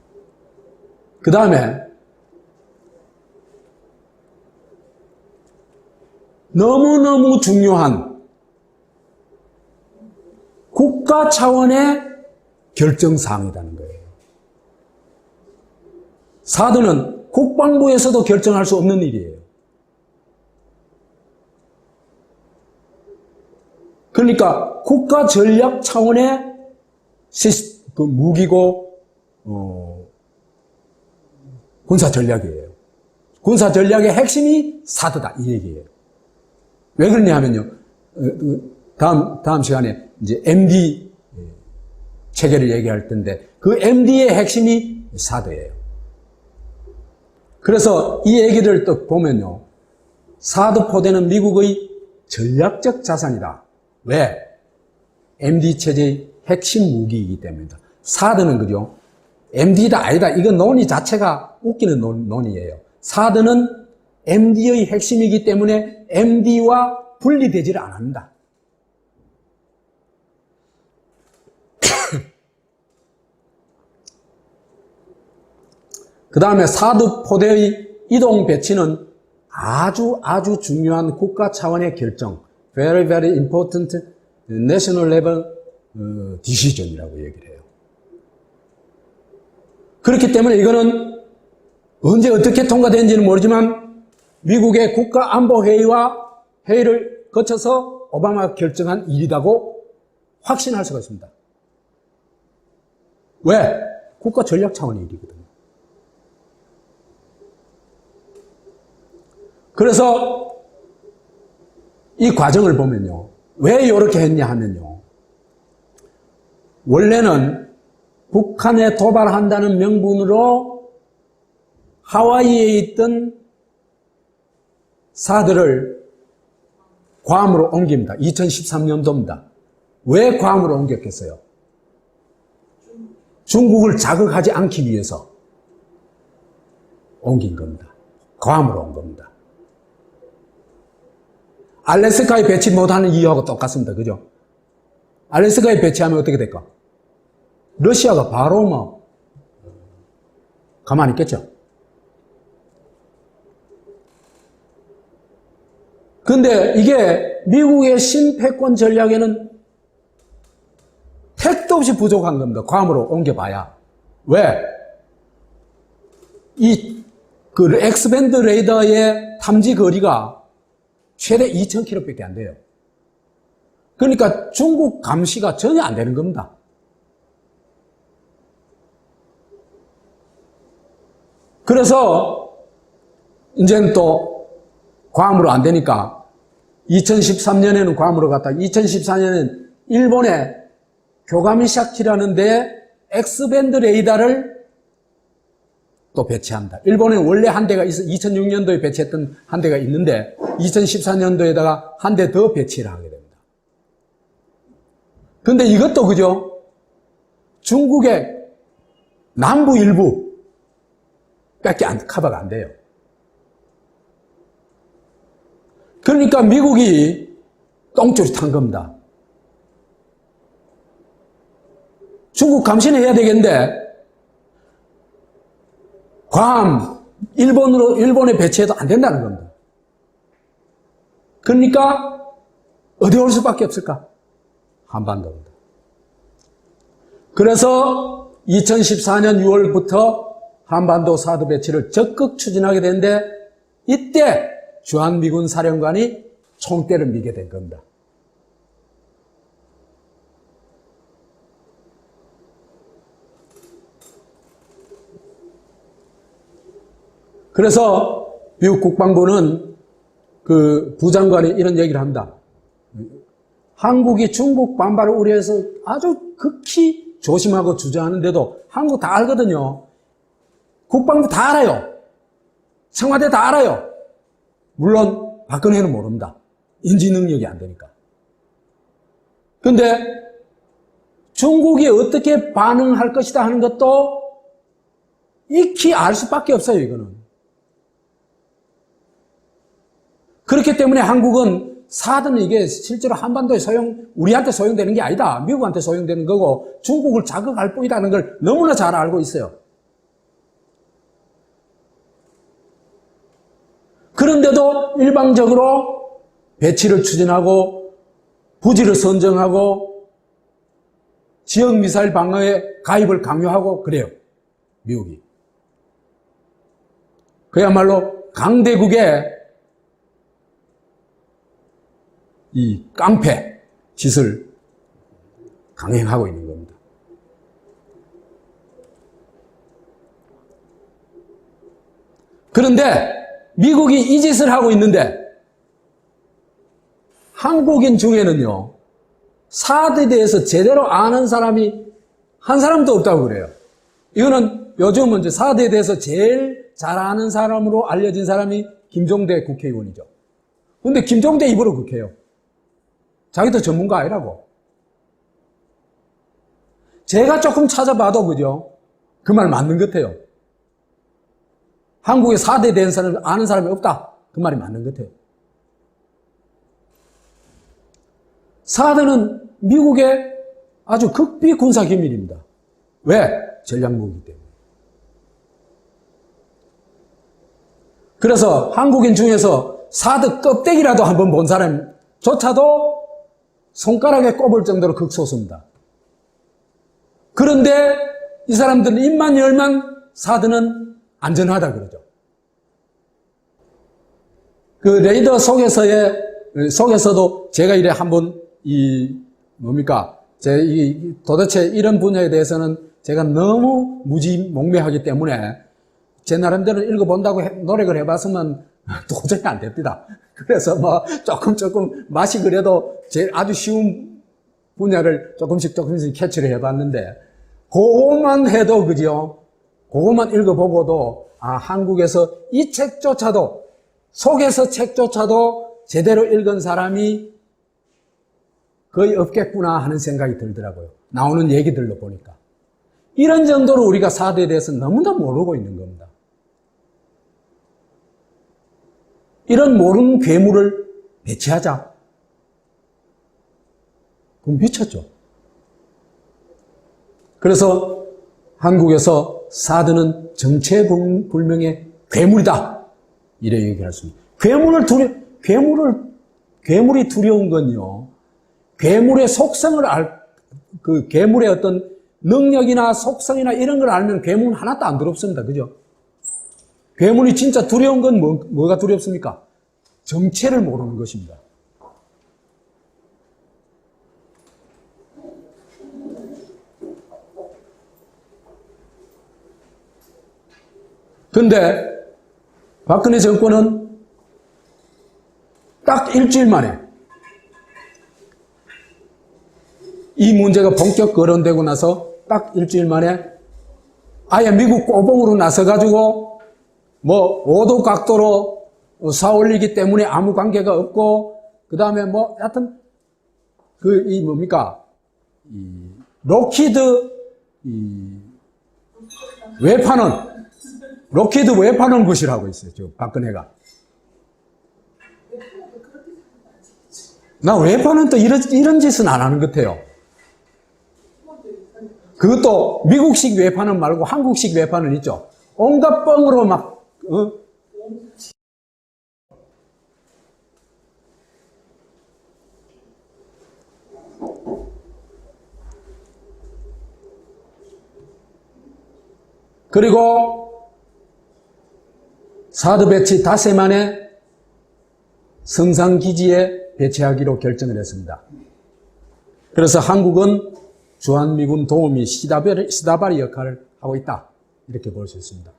그 다음에 너무너무 중요한 국가 차원의 결정사항이라는 거예요. 사드는 국방부에서도 결정할 수 없는 일이에요. 그러니까 국가 전략 차원의 무기고 군사 전략이에요. 군사 전략의 핵심이 사드다 이 얘기예요. 왜 그러냐 하면요. 다음 시간에 이제 MD 체계를 얘기할 텐데 그 MD의 핵심이 사드예요. 그래서 이 얘기를 또 보면요. 사드 포대는 미국의 전략적 자산이다. 왜? MD 체제의 핵심 무기이기 때문이다. 사드는 그죠? MD다 아니다. 이건 논의 자체가 웃기는 논의예요. 사드는 MD의 핵심이기 때문에 MD와 분리되지를 않는다. 그 다음에 사드 포대의 이동 배치는 아주 중요한 국가 차원의 결정, very important national level decision이라고 얘기를 해요. 그렇기 때문에 이거는 언제 어떻게 통과되는지는 모르지만 미국의 국가안보회의와 회의를 거쳐서 오바마가 결정한 일이라고 확신할 수가 있습니다. 왜? 국가 전략 차원의 일이거든요. 그래서 이 과정을 보면요. 왜 이렇게 했냐 하면요. 원래는 북한에 도발한다는 명분으로 하와이에 있던 사드를 괌으로 옮깁니다. 2013년도입니다. 왜 괌으로 옮겼겠어요? 중국을 자극하지 않기 위해서 옮긴 겁니다. 괌으로 온 겁니다. 알래스카에 배치 못하는 이유하고 똑같습니다. 그죠? 알래스카에 배치하면 어떻게 될까? 러시아가 바로 가만히 있겠죠? 근데 이게 미국의 신패권 전략에는 택도 없이 부족한 겁니다. 괌으로 옮겨봐야. 왜? 그 X밴드 레이더의 탐지 거리가 최대 2,000km밖에 안 돼요. 그러니까 중국 감시가 전혀 안 되는 겁니다. 그래서 이제는 또 괌으로 안 되니까 2013년에는 괌으로 갔다 2014년에는 일본의 교가미사키라는 데에 X밴드 레이더를 또 배치한다. 일본에 원래 한 대가 있어 2006년도에 배치했던 한 대가 있는데 2014년도에다가 한 대 더 배치를 하게 됩니다. 근데 이것도 그죠? 중국의 남부 일부 밖에 커버가 안 돼요. 그러니까 미국이 똥줄이 탄 겁니다. 중국 감시는 해야 되겠는데 괌, 일본에 배치해도 안 된다는 겁니다. 그러니까 어디 올 수밖에 없을까? 한반도입니다. 그래서 2014년 6월부터 한반도 사드 배치를 적극 추진하게 되는데 이때 주한미군 사령관이 총대를 미게 된 겁니다. 그래서 미국 국방부는 그 부장관이 이런 얘기를 합니다. 한국이 중국 반발을 우려해서 아주 극히 조심하고 주저하는데도 한국 다 알거든요. 국방부 다 알아요. 청와대 다 알아요. 물론 박근혜는 모릅니다. 인지 능력이 안 되니까. 근데 중국이 어떻게 반응할 것이다 하는 것도 익히 알 수밖에 없어요, 이거는. 그렇기 때문에 한국은 사드는 이게 실제로 한반도에 우리한테 소용되는 게 아니다. 미국한테 소용되는 거고 중국을 자극할 뿐이라는 걸 너무나 잘 알고 있어요. 그런데도 일방적으로 배치를 추진하고 부지를 선정하고 지역 미사일 방어에 가입을 강요하고 그래요. 미국이. 그야말로 강대국의 이 깡패 짓을 강행하고 있는 겁니다. 그런데 미국이 이 짓을 하고 있는데 한국인 중에는요, 사드에 대해서 제대로 아는 사람이 한 사람도 없다고 그래요. 이거는 요즘은 이제 사드에 대해서 제일 잘 아는 사람으로 알려진 사람이 김종대 국회의원이죠. 근데 김종대 입으로 그렇게 해요. 자기도 전문가 아니라고. 제가 조금 찾아봐도 그죠? 그 말 맞는 것 같아요. 한국의 4대에 대해서는 아는 사람이 없다. 그 말이 맞는 것 같아요. 4대는 미국의 아주 극비 군사 기밀입니다. 왜? 전략무기 때문에. 그래서 한국인 중에서 4대 껍데기라도 한번 본 사람조차도 손가락에 꼽을 정도로 극소수입니다. 그런데 이 사람들은 입만 열면 4대는 안전하다 그러죠. 그 레이더 속에서도 제가 이래 한번 도대체 이런 분야에 대해서는 제가 너무 무지몽매하기 때문에 제 나름대로 읽어본다고 노력을 해봤으면 도저히 안 됩니다. 그래서 조금 맛이 그래도 제일 아주 쉬운 분야를 조금씩 캐치를 해봤는데, 그것만 해도, 그죠? 그것만 읽어보고도, 한국에서 이 책조차도, 속에서 책조차도 제대로 읽은 사람이 거의 없겠구나 하는 생각이 들더라고요. 나오는 얘기들로 보니까. 이런 정도로 우리가 사드에 대해서 너무나 모르고 있는 겁니다. 이런 모르는 괴물을 배치하자. 그럼 미쳤죠. 그래서 한국에서 사드는 정체불명의 괴물이다. 이래 얘기할 수 있습니다. 괴물이 두려운 건요, 괴물의 속성을 그 괴물의 어떤 능력이나 속성이나 이런 걸 알면 괴물은 하나도 안 두렵습니다. 그죠? 괴물이 진짜 두려운 건 뭐가 두렵습니까? 정체를 모르는 것입니다. 근데 박근혜 정권은 딱 일주일 만에 이 문제가 본격 거론되고 나서 딱 일주일 만에 아예 미국 꼬봉으로 나서가지고 오도 각도로 쏴올리기 때문에 아무 관계가 없고, 그 다음에 하여튼 로키드 웨파논 것이라고 있어요, 지금 박근혜가. 나 웨파논 또 이런 짓은 안 하는 것 같아요. 그것도 미국식 웨파논 말고 한국식 웨파논 있죠. 온갖 뻥으로 그리고 사드 배치 닷새 만에 성산기지에 배치하기로 결정을 했습니다. 그래서 한국은 주한미군 도우미 시다바리 역할을 하고 있다. 이렇게 볼 수 있습니다.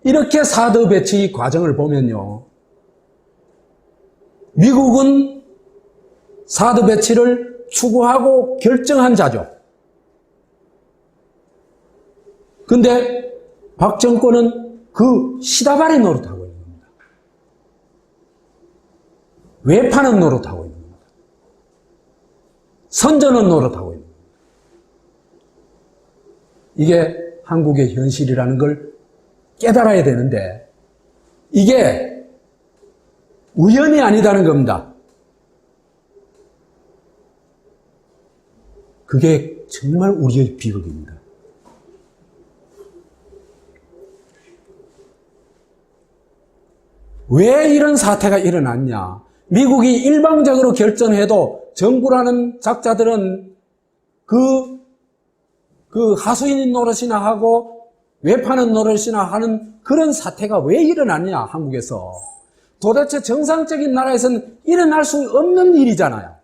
이렇게 사드 배치 과정을 보면요. 미국은 사드 배치를 추구하고 결정한 자죠. 근데 박 정권은 그 시다바리 노릇하고 있는 겁니다. 외파는 노릇하고 있는 겁니다. 선전은 노릇하고 있는 겁니다. 이게 한국의 현실이라는 걸 깨달아야 되는데 이게 우연이 아니다는 겁니다. 그게 정말 우리의 비극입니다. 왜 이런 사태가 일어났냐? 미국이 일방적으로 결정해도 정부라는 작자들은 그 하수인 노릇이나 하고 외파는 노릇이나 하는 그런 사태가 왜 일어났냐, 한국에서. 도대체 정상적인 나라에서는 일어날 수 없는 일이잖아요.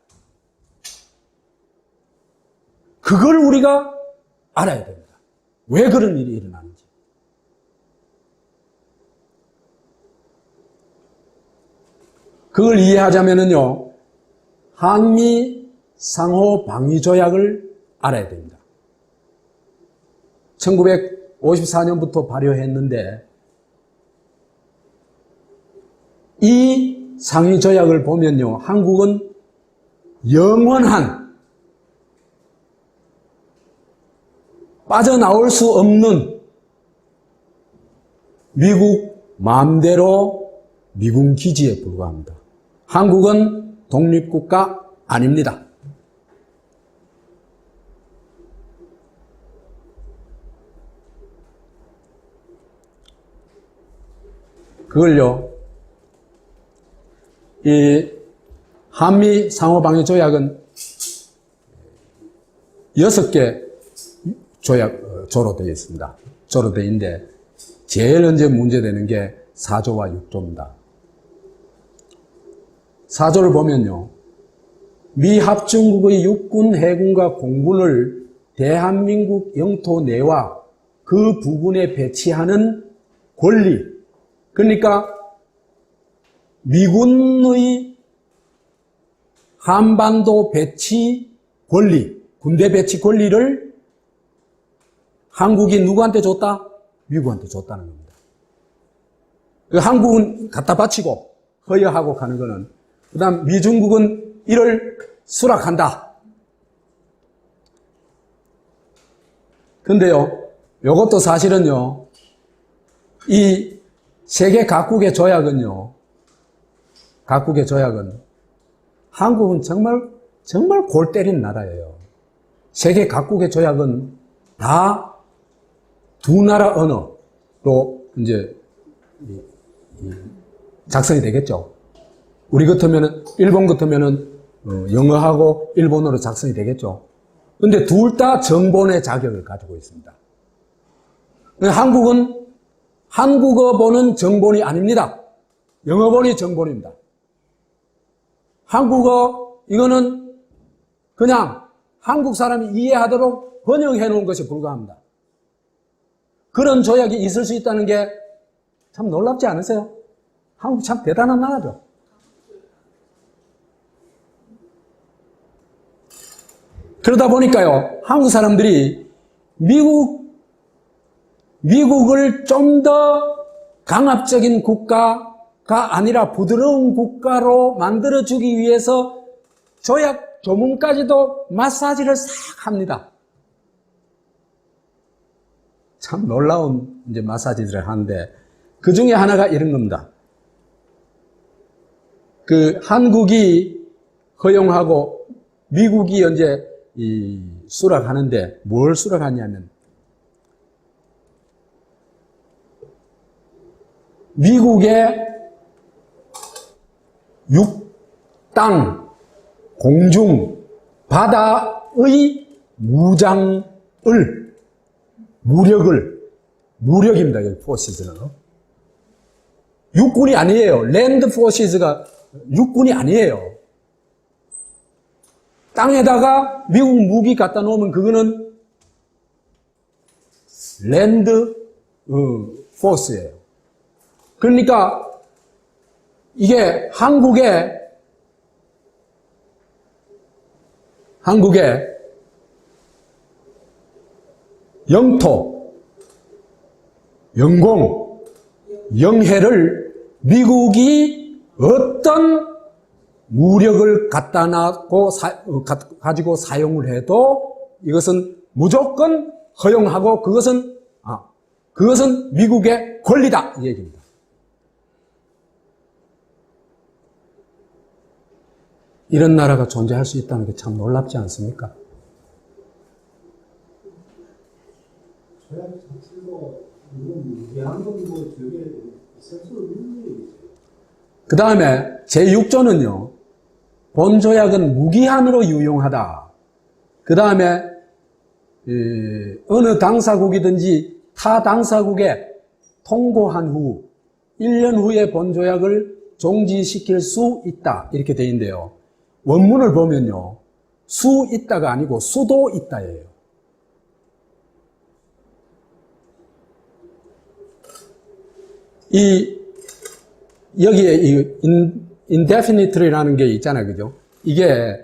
그걸 우리가 알아야 됩니다. 왜 그런 일이 일어나는지. 그걸 이해하자면요, 한미 상호 방위 조약을 알아야 됩니다. 1954년부터 발효했는데 이 상위 조약을 보면요, 한국은 영원한 빠져나올 수 없는 미국 마음대로 미군 기지에 불과합니다. 한국은 독립국가 아닙니다. 그걸요, 이 한미 상호방위 조약은 6개 조로 되어 있습니다. 조로 되어 있는데 제일 먼저 문제되는 게 4조와 6조입니다. 4조를 보면요, 미 합중국의 육군, 해군과 공군을 대한민국 영토 내와 그 부근에 배치하는 권리, 그러니까 미군의 한반도 배치 권리, 군대 배치 권리를 한국이 누구한테 줬다? 미국한테 줬다는 겁니다. 한국은 갖다 바치고 허여하고 가는 거는, 그 다음 미중국은 이를 수락한다. 근데요, 요것도 사실은요, 이 세계 각국의 조약은요, 각국의 조약은 한국은 정말 골 때린 나라예요. 세계 각국의 조약은 다 두 나라 언어로 이제 작성이 되겠죠. 우리 같으면은, 일본 같으면은 영어하고 일본어로 작성이 되겠죠. 근데 둘 다 정본의 자격을 가지고 있습니다. 한국은 한국어본은 정본이 아닙니다. 영어본이 정본입니다. 한국어, 이거는 그냥 한국 사람이 이해하도록 번역해 놓은 것에 불과합니다. 그런 조약이 있을 수 있다는 게 참 놀랍지 않으세요? 한국 참 대단한 나라죠. 그러다 보니까요, 한국 사람들이 미국을 좀 더 강압적인 국가가 아니라 부드러운 국가로 만들어주기 위해서 조약 조문까지도 마사지를 싹 합니다. 참 놀라운 이제 마사지들을 하는데, 그 중에 하나가 이런 겁니다. 그 한국이 허용하고 미국이 이제 수락하는데 뭘 수락하냐면, 미국의 육, 땅, 공중, 바다의 무력을 무력입니다. 여기 포시즈는. 육군이 아니에요. 랜드 포시즈가 육군이 아니에요. 땅에다가 미국 무기 갖다 놓으면 그거는 랜드 포스예요. 그러니까 이게 한국의 영토, 영공, 영해를 미국이 어떤 무력을 갖다 놔고 가지고 사용을 해도 이것은 무조건 허용하고 그것은 미국의 권리다 이 얘기입니다. 이런 나라가 존재할 수 있다는 게 참 놀랍지 않습니까? 그 다음에 제6조는요, 본조약은 무기한으로 유용하다. 그 다음에 어느 당사국이든지 타 당사국에 통고한 후 1년 후에 본조약을 종지시킬 수 있다. 이렇게 되어 있는데요. 원문을 보면요, 수 있다가 아니고 수도 있다예요. 여기에 indefinitely라는 게 있잖아요. 그죠? 이게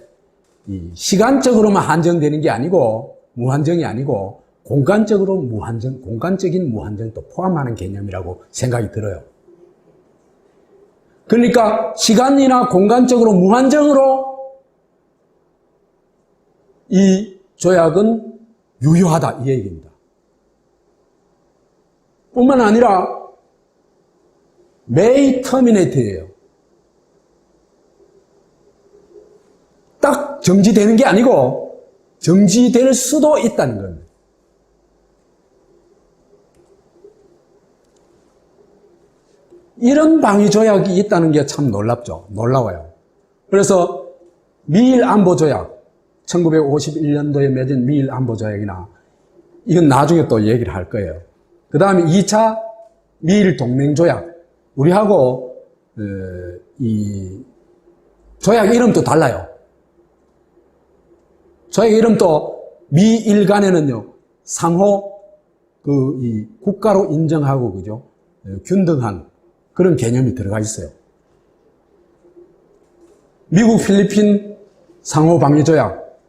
시간적으로만 한정되는 게 아니고, 무한정이 아니고, 공간적으로 무한정, 공간적인 무한정도 포함하는 개념이라고 생각이 들어요. 그러니까 시간이나 공간적으로 무한정으로 이 조약은 유효하다 이 얘기입니다. 뿐만 아니라 may terminate예요. 딱 정지되는 게 아니고 정지될 수도 있다는 겁니다. 이런 방위조약이 있다는 게 참 놀랍죠. 놀라워요. 그래서 미일안보조약, 1951년도에 맺은 미일안보조약이나 이건 나중에 또 얘기를 할 거예요. 그 다음에 2차 미일동맹조약, 우리하고 이 조약 이름도 달라요. 조약 이름도 미일 간에는요, 상호 이 국가로 인정하고 그죠, 균등한 그런 개념이 들어가 있어요. 미국 필리핀 상호 방위 조약,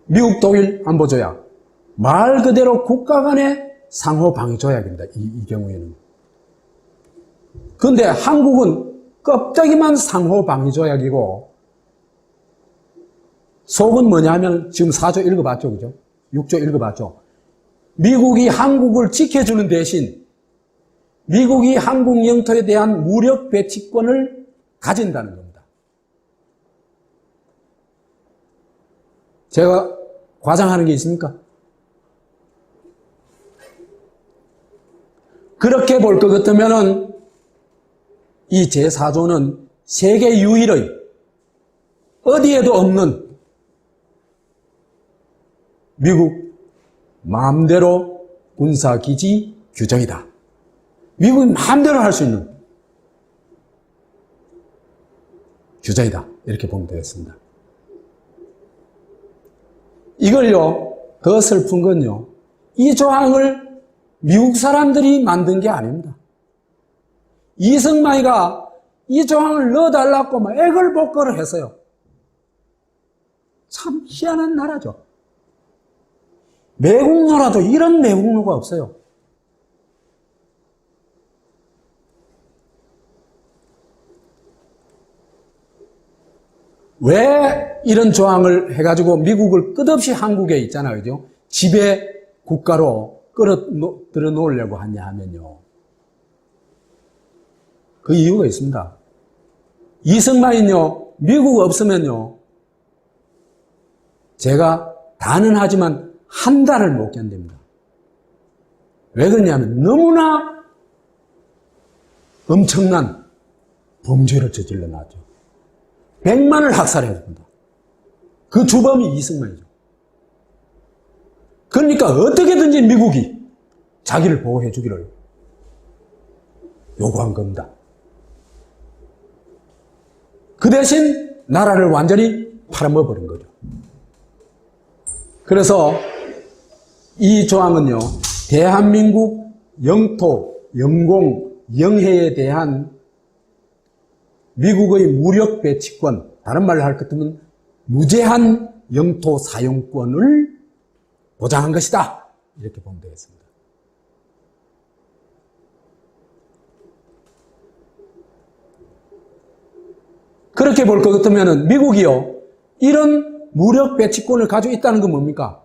미국 독일 안보 조약, 말 그대로 국가 간의 상호 방위 조약입니다. 이 경우에는. 그런데 한국은 껍데기만 상호 방위 조약이고 속은 뭐냐면 지금 4조 읽어봤죠, 그죠? 6조 읽어봤죠. 미국이 한국을 지켜주는 대신 미국이 한국 영토에 대한 무력 배치권을 가진다는 겁니다. 제가 과장하는 게 있습니까? 그렇게 볼 것 같으면은 이 제4조는 세계 유일의 어디에도 없는 미국 마음대로 군사기지 규정이다. 미국이 마음대로 할 수 있는 규정이다. 이렇게 보면 되겠습니다. 이걸요, 더 슬픈 건요, 이 조항을 미국 사람들이 만든 게 아닙니다. 이승만이가 이 조항을 넣어달라고 막 애걸복걸을 했어요. 참 희한한 나라죠. 매국노라도 이런 매국노가 없어요. 왜 이런 조항을 해가지고 미국을 끝없이 한국에 있잖아요. 그죠? 지배 국가로 끌어들여 놓으려고 하냐 하면요. 그 이유가 있습니다. 이승만은요, 미국 없으면요, 제가 단언하지만 한 달을 못 견딥니다. 왜 그러냐면 너무나 엄청난 범죄를 저질러 놨죠. 100만을 학살했습니다. 그 주범이 이승만이죠. 그러니까 어떻게든지 미국이 자기를 보호해 주기를 요구한 겁니다. 그 대신 나라를 완전히 팔아먹어버린 거죠. 그래서 이 조항은요, 대한민국 영토, 영공, 영해에 대한 미국의 무력 배치권, 다른 말로 할 것 같으면 무제한 영토 사용권을 보장한 것이다. 이렇게 보면 되겠습니다. 그렇게 볼 것 같으면 미국이요, 이런 무력 배치권을 가지고 있다는 건 뭡니까?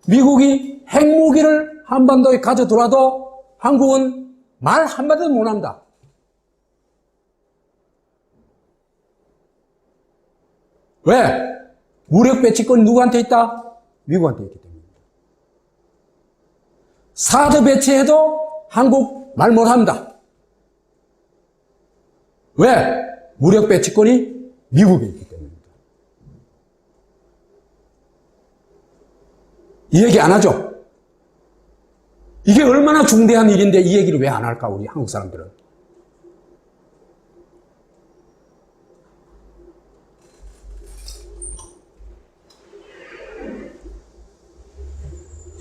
미국이 핵무기를 한반도에 가져들어도 한국은 말 한마디도 못합니다. 왜? 무력 배치권이 누구한테 있다? 미국한테 있기 때문입니다. 사드 배치해도 한국 말 못합니다. 왜? 무력 배치권이 미국에 있기 때문입니다. 이 얘기 안 하죠? 이게 얼마나 중대한 일인데 이 얘기를 왜 안 할까, 우리 한국 사람들은?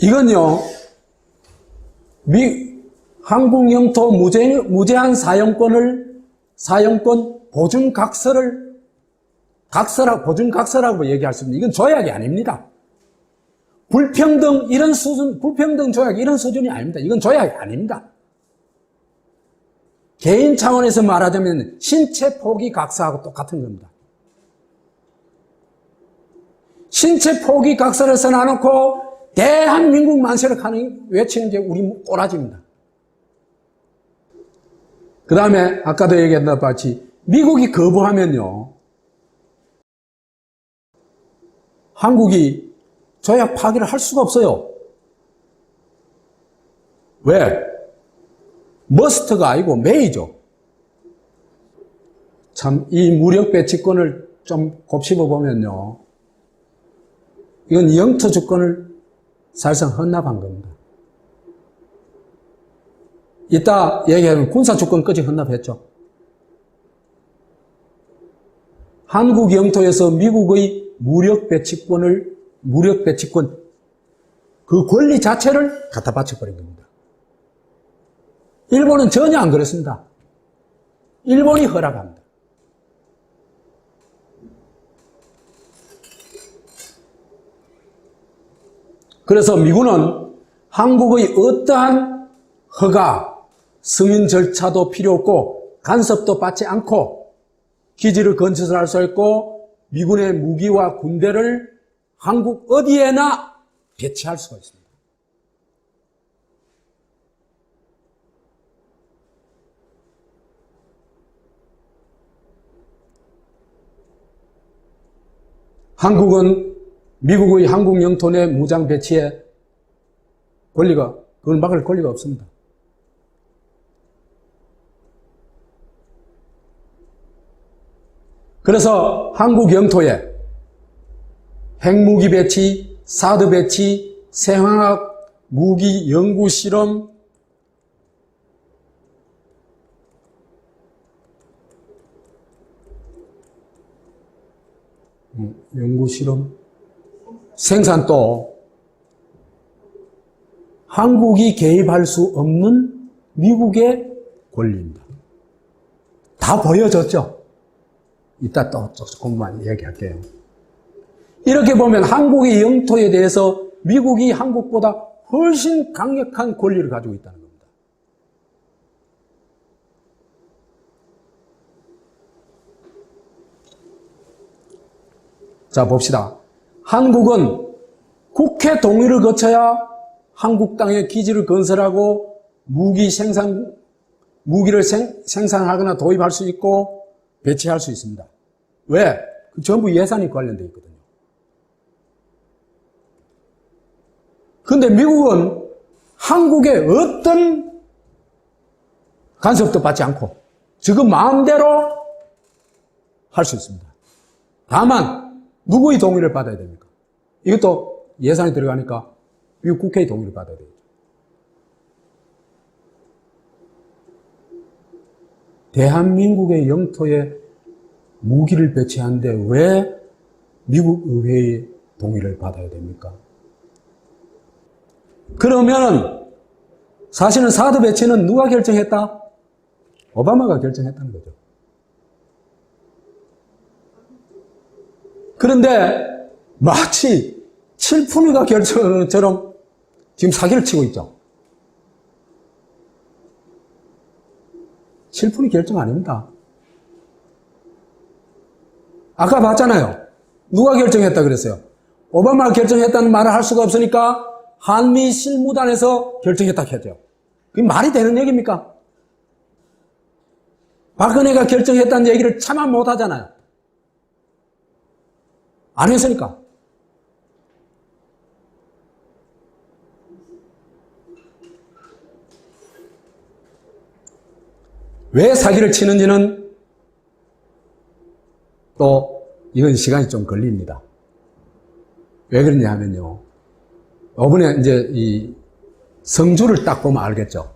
이건요, 한국 영토 무제한 사용권 보증 보증 각서라고 얘기할 수 있는, 이건 조약이 아닙니다. 불평등 조약 이런 수준이 아닙니다. 이건 조약이 아닙니다. 개인 차원에서 말하자면 신체 포기 각서하고 똑같은 겁니다. 신체 포기 각서를 써놔놓고 대한민국 만세를 외치는 게 우리 꼬라지입니다. 그 다음에 아까도 얘기했던 것 같이 미국이 거부하면요, 한국이 조약 파기를 할 수가 없어요. 왜? 머스트가 아니고 메이죠. 참, 이 무력 배치권을 좀 곱씹어 보면요, 이건 영토 주권을 사실상 헌납한 겁니다. 이따 얘기하면 군사 주권까지 헌납했죠. 한국 영토에서 미국의 무력 배치권, 그 권리 자체를 갖다 바쳐버린 겁니다. 일본은 전혀 안 그렇습니다. 일본이 허락합니다. 그래서 미군은 한국의 어떠한 허가, 승인 절차도 필요 없고 간섭도 받지 않고 기지를 건설할 수 있고 미군의 무기와 군대를 한국 어디에나 배치할 수가 있습니다. 한국은 미국의 한국 영토 내 무장 배치에 그걸 막을 권리가 없습니다. 그래서 한국 영토에 핵무기 배치, 사드 배치, 생화학 무기 연구 실험, 생산도 한국이 개입할 수 없는 미국의 권리입니다. 다 보여졌죠? 이따 또 조금만 얘기할게요. 이렇게 보면 한국의 영토에 대해서 미국이 한국보다 훨씬 강력한 권리를 가지고 있다는 겁니다. 자, 봅시다. 한국은 국회 동의를 거쳐야 한국 땅에 기지를 건설하고 무기를 생산하거나 도입할 수 있고 배치할 수 있습니다. 왜? 전부 예산이 관련되어 있거든요. 그런데 미국은 한국의 어떤 간섭도 받지 않고 지금 마음대로 할 수 있습니다. 다만 누구의 동의를 받아야 됩니까? 이것도 예산이 들어가니까 미국 국회의 동의를 받아야 되죠. 대한민국의 영토에 무기를 배치하는데 왜 미국 의회의 동의를 받아야 됩니까? 그러면 사실은 사드 배치는 누가 결정했다? 오바마가 결정했다는 거죠. 그런데 마치 칠푼이가 결정하는 것처럼 지금 사기를 치고 있죠. 칠푼이 결정 아닙니다. 아까 봤잖아요. 누가 결정했다 그랬어요? 오바마가 결정했다는 말을 할 수가 없으니까 한미 실무단에서 결정했다 했죠. 그게 말이 되는 얘기입니까? 박근혜가 결정했다는 얘기를 차마 못 하잖아요. 안 했으니까. 왜 사기를 치는지는 또 이건 시간이 좀 걸립니다. 왜 그러냐 하면요. 이번에 이제 이 성주를 딱 보면 알겠죠.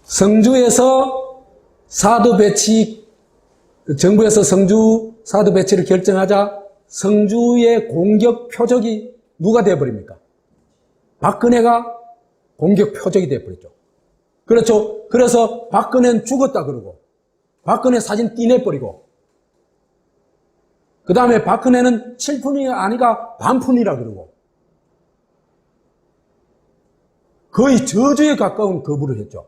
성주에서 사드 배치, 정부에서 성주 사드 배치를 결정하자 성주의 공격 표적이 누가 되어버립니까? 박근혜가 공격 표적이 되어버렸죠. 그렇죠. 그래서 박근혜는 죽었다 그러고 박근혜 사진 띄내버리고 그 다음에 박근혜는 칠푼이 아니가 반푼이라 그러고 거의 저주에 가까운 거부를 했죠.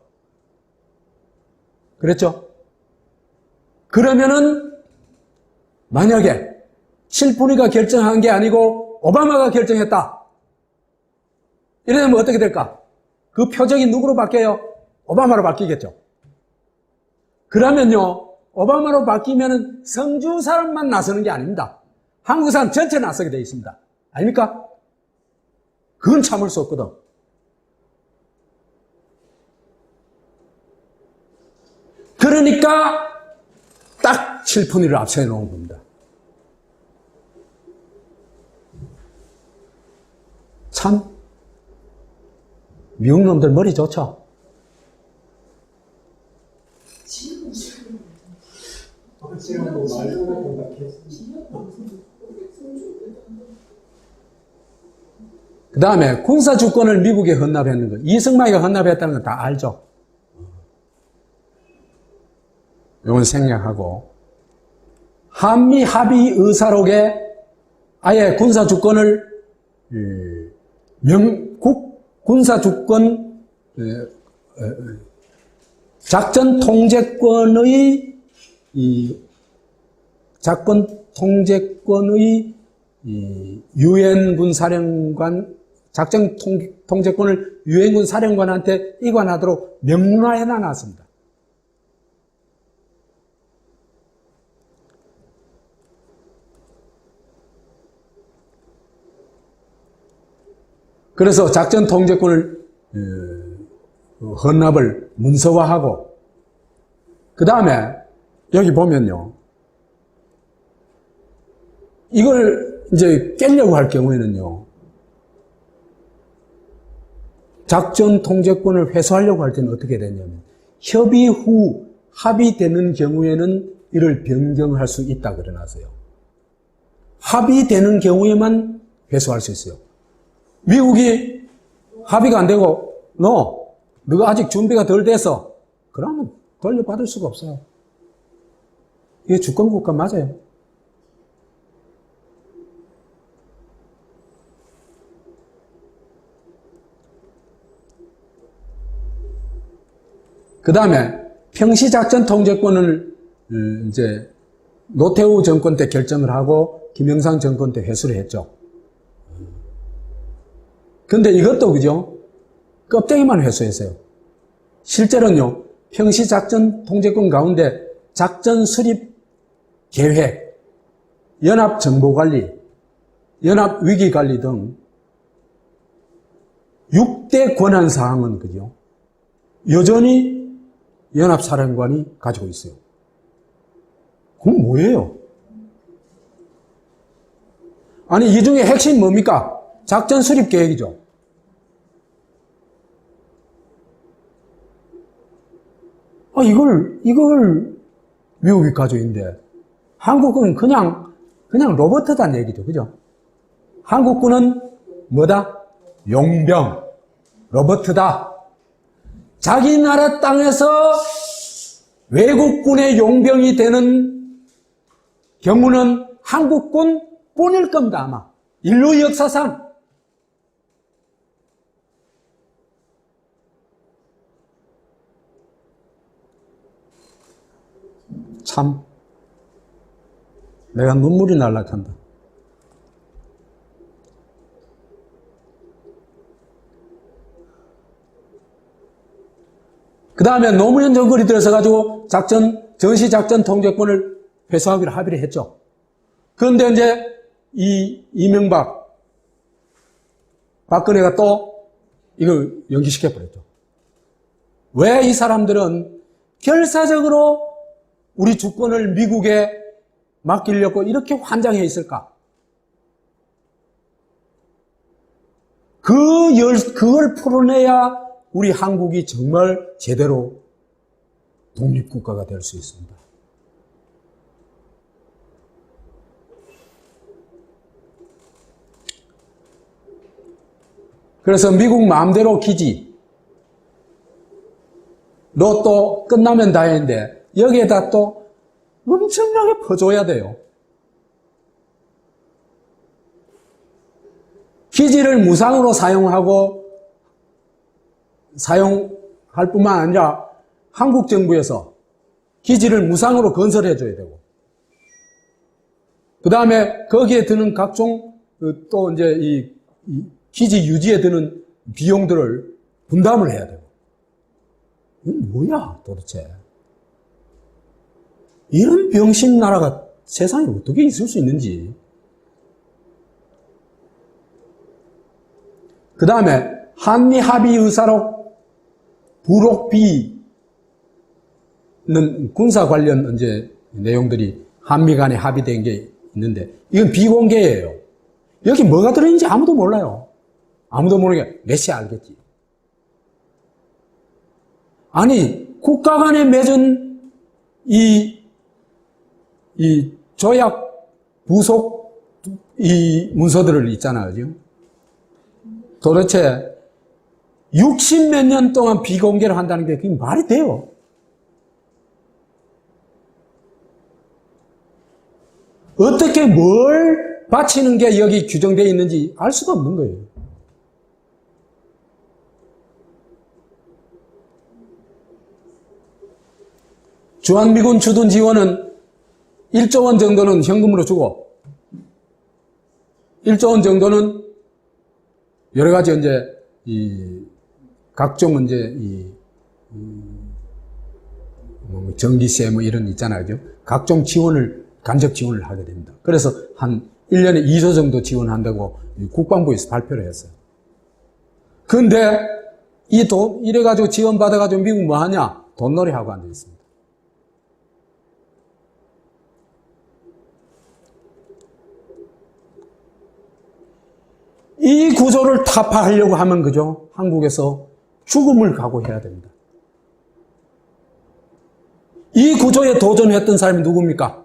그랬죠? 그러면은 만약에 칠푼이가 결정한 게 아니고 오바마가 결정했다. 이러면 어떻게 될까? 그 표적이 누구로 바뀌어요? 오바마로 바뀌겠죠. 그러면요, 오바마로 바뀌면은 성주 사람만 나서는 게 아닙니다. 한국 사람 전체 나서게 되어 있습니다. 아닙니까? 그건 참을 수 없거든. 그러니까 딱 칠푼이를 앞세워 놓은 겁니다. 참 미국 놈들 머리 좋죠? 그 다음에 군사주권을 미국에 헌납했는 거, 이승만이가 헌납했다는 건 다 알죠? 이건 생략하고 한미 합의 의사록에 아예 군사주권을 군사주권 작전 통제권의 유엔군 사령관 작전 통제권을 유엔군 사령관한테 이관하도록 명문화해 놨습니다. 그래서 작전 통제권을 헌납을 문서화하고 그 다음에 여기 보면요. 이걸 이제 깨려고 할 경우에는요. 작전 통제권을 회수하려고 할 때는 어떻게 되냐면 협의 후 합의되는 경우에는 이를 변경할 수 있다 그러나서요. 합의되는 경우에만 회수할 수 있어요. 미국이 합의가 안 되고 너가 아직 준비가 덜 돼서 그러면 돌려받을 수가 없어요. 이게 주권국가 맞아요. 그 다음에 평시작전 통제권을 이제 노태우 정권 때 결정을 하고 김영삼 정권 때 회수를 했죠. 근데 이것도 그죠? 껍데기만 회수했어요. 실제로는요, 평시작전 통제권 가운데 작전 수립 계획, 연합 정보관리, 연합 위기관리 등 6대 권한사항은 그죠? 여전히 연합사령관이 가지고 있어요. 그건 뭐예요? 아니, 이 중에 핵심이 뭡니까? 작전 수립 계획이죠. 이걸 미국이 가지고 있는데 한국은 그냥 로버트다는 얘기죠. 그죠? 한국군은 뭐다? 용병, 로버트다. 자기 나라 땅에서 외국군의 용병이 되는 경우는 한국군 뿐일 겁니다, 아마. 인류 역사상. 참, 내가 눈물이 날락한다. 그 다음에 노무현 정권이 들어서가지고 전시작전 통제권을 회수하기로 합의를 했죠. 그런데 이제 이명박, 박근혜가 또 이걸 연기시켜버렸죠. 왜 이 사람들은 결사적으로 우리 주권을 미국에 맡기려고 이렇게 환장해 있을까? 그걸 풀어내야 우리 한국이 정말 제대로 독립국가가 될 수 있습니다. 그래서 미국 마음대로 기지, 너 또 끝나면 다행인데 여기에다 또 엄청나게 퍼줘야 돼요. 기지를 무상으로 사용할 뿐만 아니라 한국 정부에서 기지를 무상으로 건설해줘야 되고, 그 다음에 거기에 드는 각종 또 이제 이 기지 유지에 드는 비용들을 분담을 해야 되고. 이건 뭐야 도대체? 이런 병신 나라가 세상에 어떻게 있을 수 있는지. 그 다음에 한미 합의 의사록 부록 B는 군사 관련 이제 내용들이 한미 간에 합의된 게 있는데 이건 비공개예요. 여기 뭐가 들어있는지 아무도 몰라요. 아무도 모르게 메시 알겠지. 아니 국가 간에 맺은 이 조약 부속 이 문서들을 있잖아요. 지금. 도대체 60몇 년 동안 비공개를 한다는 게 그게 말이 돼요? 어떻게 뭘 바치는 게 여기 규정되어 있는지 알 수가 없는 거예요. 주한미군 주둔 지원은 1조 원 정도는 현금으로 주고 1조 원 정도는 여러 가지 이제 각종 이제 전기세 뭐 이런 있잖아요. 각종 지원을 간접 지원을 하게 됩니다. 그래서 한 1년에 2조 정도 지원한다고 국방부에서 발표를 했어요. 그런데 이 돈 이래가지고 지원받아가지고 미국 뭐 하냐? 돈놀이 하고 앉아 있습니다. 이 구조를 타파하려고 하면 그죠? 한국에서 죽음을 각오해야 됩니다. 이 구조에 도전했던 사람이 누굽니까?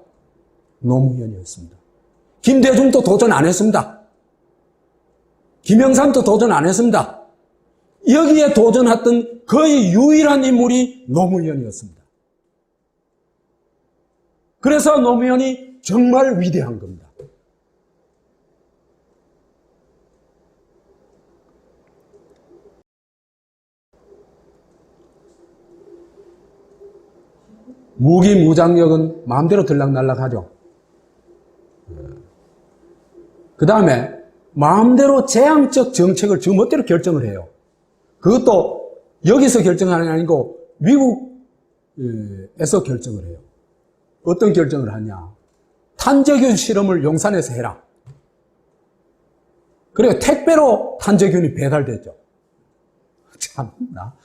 노무현이었습니다. 김대중도 도전 안 했습니다. 김영삼도 도전 안 했습니다. 여기에 도전했던 거의 유일한 인물이 노무현이었습니다. 그래서 노무현이 정말 위대한 겁니다. 무기 무장력은 마음대로 들락날락하죠. 그 다음에 마음대로 재앙적 정책을 지 멋대로 결정을 해요. 그것도 여기서 결정하는 게 아니고 미국에서 결정을 해요. 어떤 결정을 하냐? 탄저균 실험을 용산에서 해라. 그래요. 택배로 탄저균이 배달됐죠. 참나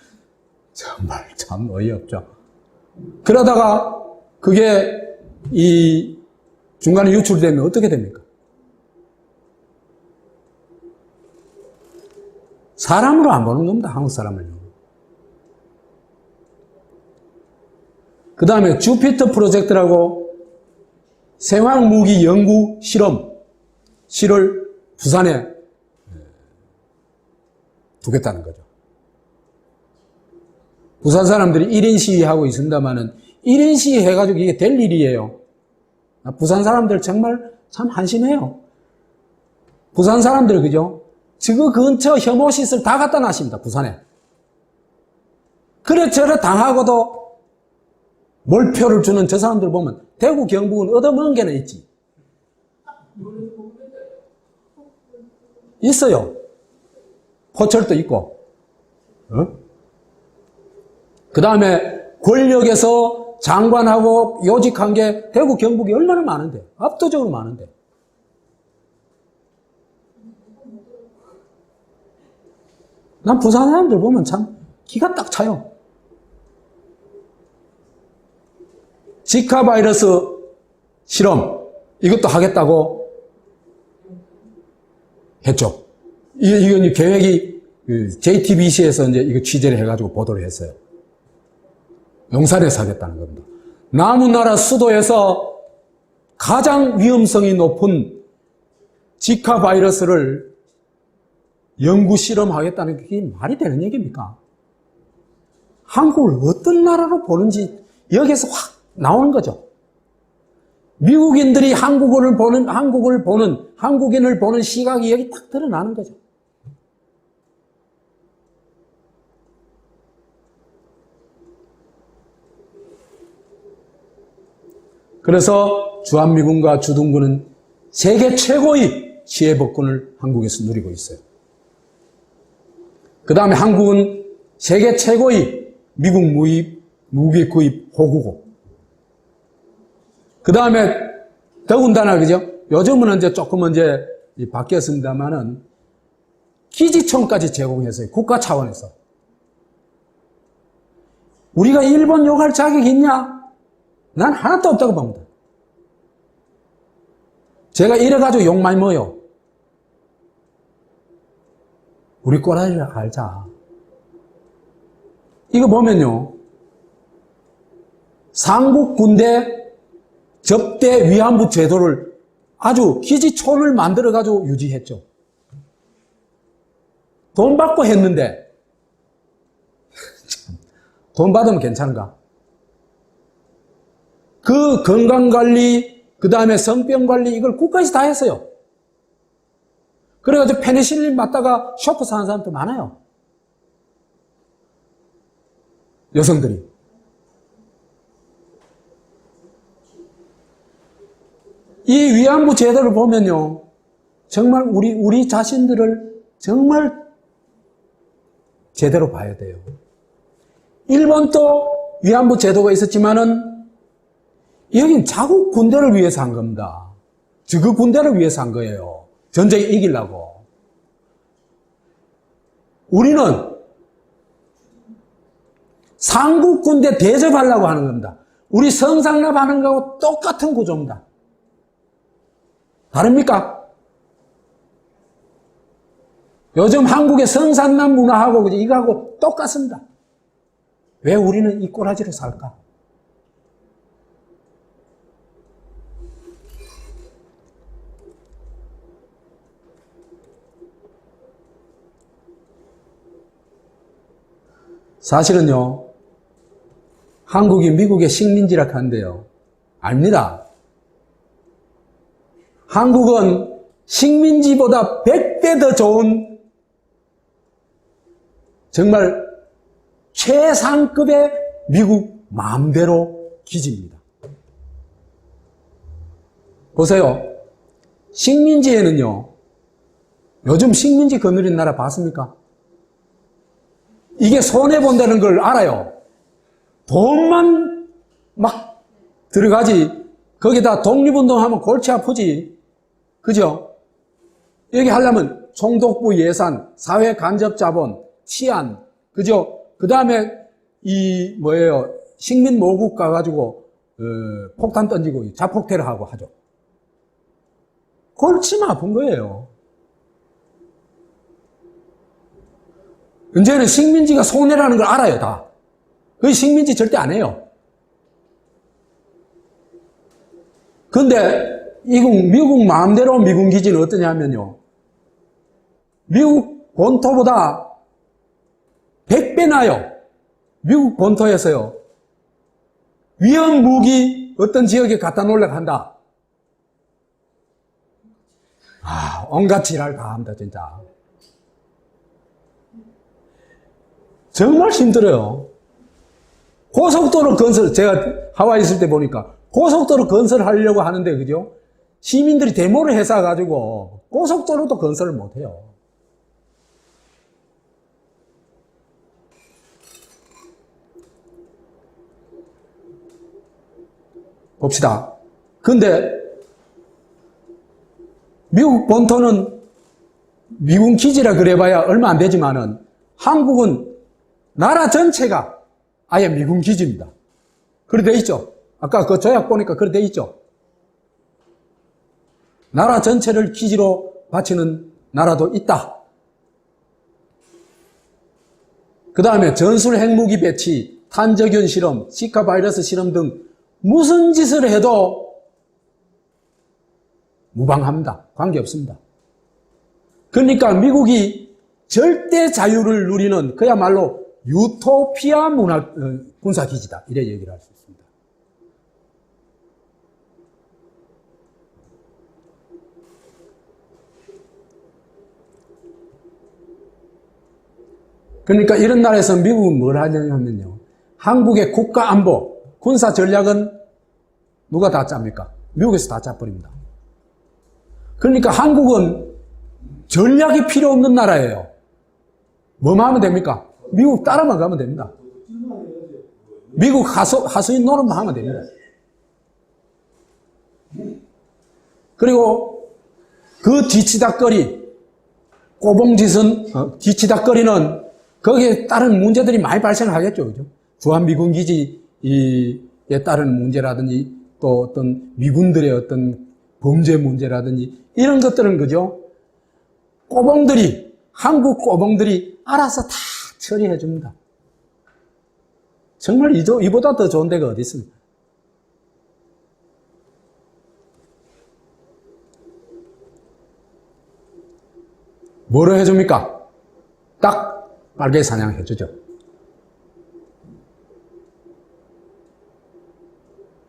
정말 참 어이없죠. 그러다가 그게 이 중간에 유출되면 어떻게 됩니까? 사람으로 안 보는 겁니다. 한국 사람을요. 그 다음에 주피터 프로젝트라고 생화무기 연구 실을 부산에 두겠다는 거죠. 부산 사람들이 1인 시위하고 있습니다만은 1인 시위 해가지고 이게 될 일이에요. 부산 사람들 정말 참 한심해요. 부산 사람들 그죠? 그 근처 혐오시설 다 갖다 놨습니다. 부산에. 그래 저래 당하고도 몰표를 주는 저 사람들 보면 대구 경북은 얻어먹은 게는 있지. 있어요. 포철도 있고. 그 다음에 권력에서 장관하고 요직한 게 대구 경북이 얼마나 많은데. 압도적으로 많은데. 난 부산 사람들 보면 참 기가 딱 차요. 지카 바이러스 실험 이것도 하겠다고 했죠. 이건 계획이 JTBC에서 이제 이거 취재를 해가지고 보도를 했어요. 용산에서 하겠다는 겁니다. 남은 나라 수도에서 가장 위험성이 높은 지카 바이러스를 연구 실험하겠다는 게 말이 되는 얘기입니까? 한국을 어떤 나라로 보는지 여기서 확 나오는 거죠. 미국인들이 한국인을 보는 시각이 여기 딱 드러나는 거죠. 그래서 주한미군과 주둔군은 세계 최고의 시해복권을 한국에서 누리고 있어요. 그 다음에 한국은 세계 최고의 미국 무기 구입 호구고. 그 다음에 더군다나 그죠? 요즘은 이제 조금은 이제 바뀌었습니다만은 기지총까지 제공했어요. 국가 차원에서. 우리가 일본 욕할 자격이 있냐? 난 하나도 없다고 봅니다. 제가 이래가지고 욕 많이 먹어요. 우리 꼬라지를 알자. 이거 보면요. 삼국 군대 접대 위안부 제도를 아주 기지촌을 만들어가지고 유지했죠. 돈 받고 했는데, 돈 받으면 괜찮은가? 그 건강관리, 그 다음에 성병관리, 이걸 국가에서 다 했어요. 그래가지고 페니실린 맞다가 쇼크 사는 사람도 많아요. 여성들이. 이 위안부 제도를 보면요. 정말 우리 자신들을 정말 제대로 봐야 돼요. 일본도 위안부 제도가 있었지만은 여긴 자국 군대를 위해서 한 겁니다. 그 군대를 위해서 한 거예요. 전쟁에 이기려고. 우리는 상국 군대 대접하려고 하는 겁니다. 우리 성상납 하는 거하고 똑같은 구조입니다. 다릅니까? 요즘 한국의 성상납 문화하고 이거하고 똑같습니다. 왜 우리는 이 꼬라지로 살까? 사실은요, 한국이 미국의 식민지라 하는데요. 압니다. 한국은 식민지보다 100배 더 좋은 정말 최상급의 미국 마음대로 기지입니다. 보세요. 식민지에는요, 요즘 식민지 거느린 나라 봤습니까? 이게 손해본다는 걸 알아요. 돈만 막 들어가지. 거기다 독립운동하면 골치 아프지. 그죠? 여기 하려면 총독부 예산, 사회간접자본, 치안, 그죠? 그 다음에 식민 모국 가가지고 폭탄 던지고 자폭대를 하고 하죠. 골치만 아픈 거예요. 이제는 식민지가 손해라는 걸 알아요, 다. 그 식민지 절대 안 해요. 근데 미국 마음대로 미군 기지는 어떠냐면요. 미국 본토보다 100배 나요. 미국 본토에서요. 위험 무기 어떤 지역에 갖다 놓으려고 한다. 온갖 지랄 다 합니다, 진짜. 정말 힘들어요. 고속도로 건설, 제가 하와이 있을 때 보니까 고속도로 건설하려고 하는데, 그죠? 시민들이 데모를 해서 가지고 고속도로도 건설을 못 해요. 봅시다. 근데 미국 본토는 미군 기지라 그래봐야 얼마 안 되지만은 한국은 나라 전체가 아예 미군 기지입니다. 그래 돼 있죠. 아까 그 조약 보니까 그래 돼 있죠. 나라 전체를 기지로 바치는 나라도 있다. 그 다음에 전술 핵무기 배치, 탄저균 실험, 시카 바이러스 실험 등 무슨 짓을 해도 무방합니다. 관계없습니다. 그러니까 미국이 절대 자유를 누리는 그야말로 유토피아 군사기지다. 이래 얘기를 할 수 있습니다. 그러니까 이런 나라에서 미국은 뭘 하냐면요. 한국의 국가 안보, 군사 전략은 누가 다 짭니까? 미국에서 다 짜버립니다. 그러니까 한국은 전략이 필요 없는 나라예요. 뭐만 하면 됩니까? 미국 따라만 가면 됩니다. 미국 하수인 노릇만 하면 됩니다. 그리고 그 뒤치다거리, 꼬봉짓은, 뒤치다거리는 거기에 따른 문제들이 많이 발생하겠죠. 그죠? 주한미군 기지에 따른 문제라든지 또 어떤 미군들의 어떤 범죄 문제라든지 이런 것들은 그죠? 한국 꼬봉들이 알아서 다 처리해 줍니다. 정말 이보다 더 좋은 데가 어디 있습니까? 뭐로 해줍니까? 딱 빨개 사냥해 주죠.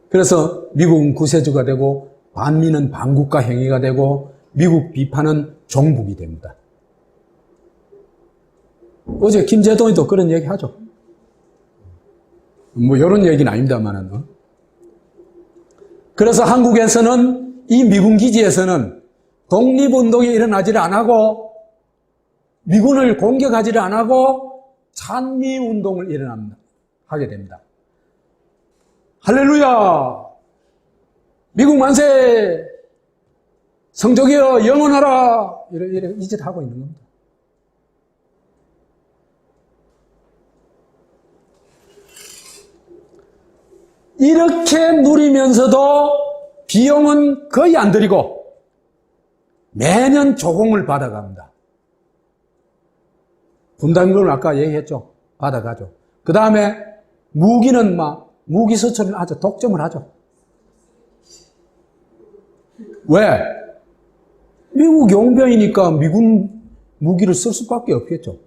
그래서 미국은 구세주가 되고 반미는 반국가 행위가 되고 미국 비판은 종북이 됩니다. 어제 김재동이도 그런 얘기 하죠. 뭐 이런 얘기는 아닙니다만은. 그래서 한국에서는 이 미군 기지에서는 독립운동이 일어나지를 안 하고 미군을 공격하지를 안 하고 찬미운동을 하게 됩니다. 할렐루야! 미국 만세! 성적이여 영원하라! 이래 이 짓 하고 있는 겁니다. 이렇게 누리면서도 비용은 거의 안 들이고 매년 조공을 받아갑니다. 분담금을 아까 얘기했죠. 받아가죠. 그 다음에 무기는 무기 수출을 하죠. 독점을 하죠. 왜? 미국 용병이니까 미군 무기를 쓸 수밖에 없겠죠.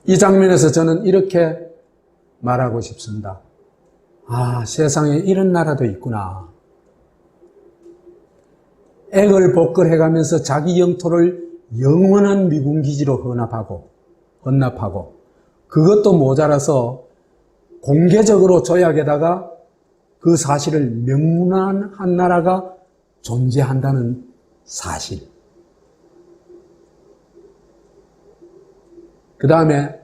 이 장면에서 저는 이렇게 말하고 싶습니다. 세상에 이런 나라도 있구나. 애걸복걸해가면서 자기 영토를 영원한 미군 기지로 헌납하고 그것도 모자라서 공개적으로 조약에다가 그 사실을 명문한 나라가 존재한다는 사실. 그 다음에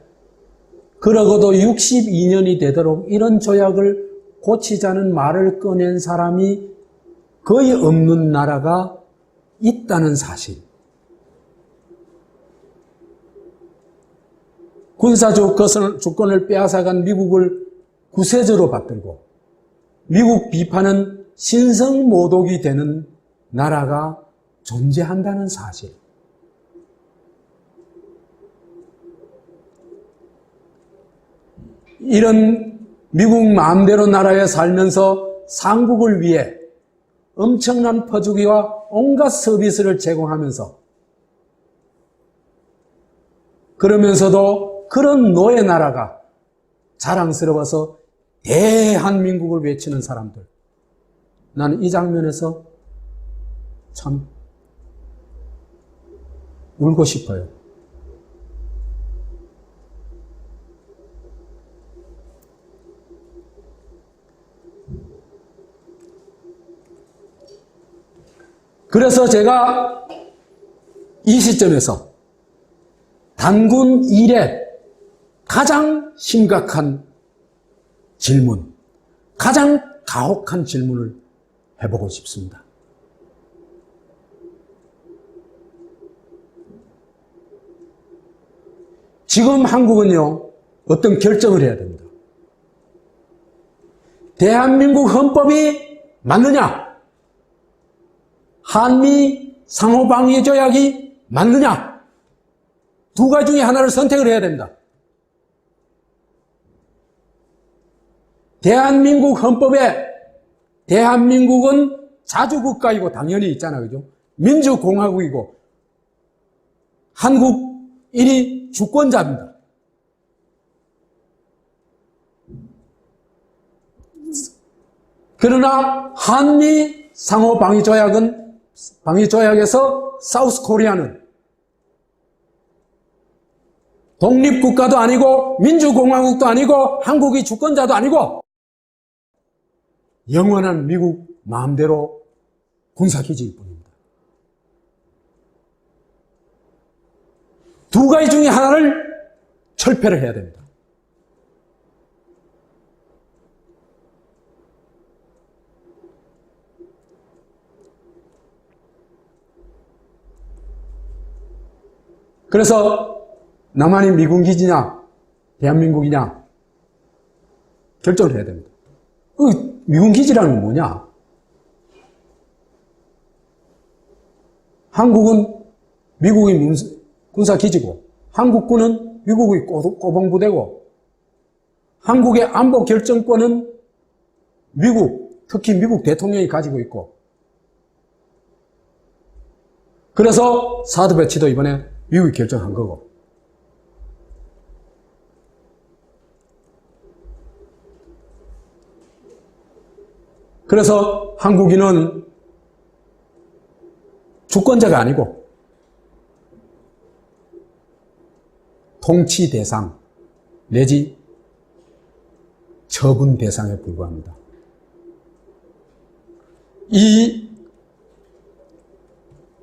그러고도 62년이 되도록 이런 조약을 고치자는 말을 꺼낸 사람이 거의 없는 나라가 있다는 사실. 군사적 주권을 빼앗아간 미국을 구세주로 받들고 미국 비판은 신성모독이 되는 나라가 존재한다는 사실. 이런 미국 마음대로 나라에 살면서 상국을 위해 엄청난 퍼주기와 온갖 서비스를 제공하면서 그러면서도 그런 노예 나라가 자랑스러워서 대한민국을 외치는 사람들. 나는 이 장면에서 참 울고 싶어요. 그래서 제가 이 시점에서 단군 일에 가장 심각한 질문, 가장 가혹한 질문을 해보고 싶습니다. 지금 한국은요, 어떤 결정을 해야 됩니다. 대한민국 헌법이 맞느냐? 한미 상호방위 조약이 맞느냐? 두 가지 중에 하나를 선택을 해야 됩니다. 대한민국 헌법에 대한민국은 자주국가이고 당연히 있잖아요. 그죠? 민주공화국이고 한국인이 주권자입니다. 그러나 한미 상호방위조약에서 사우스 코리아는 독립국가도 아니고 민주공화국도 아니고 한국이 주권자도 아니고 영원한 미국 마음대로 군사기지일 뿐입니다. 두 가지 중에 하나를 철폐를 해야 됩니다. 그래서 남한이 미군 기지냐 대한민국이냐 결정을 해야 됩니다. 미군 기지라는 건 뭐냐? 한국은 미국의 군사기지고 한국군은 미국의 꼬봉부대고 한국의 안보 결정권은 특히 미국 대통령이 가지고 있고 그래서 사드 배치도 이번에 미국이 결정한 거고 그래서 한국인은 주권자가 아니고 통치 대상 내지 처분 대상에 불과합니다.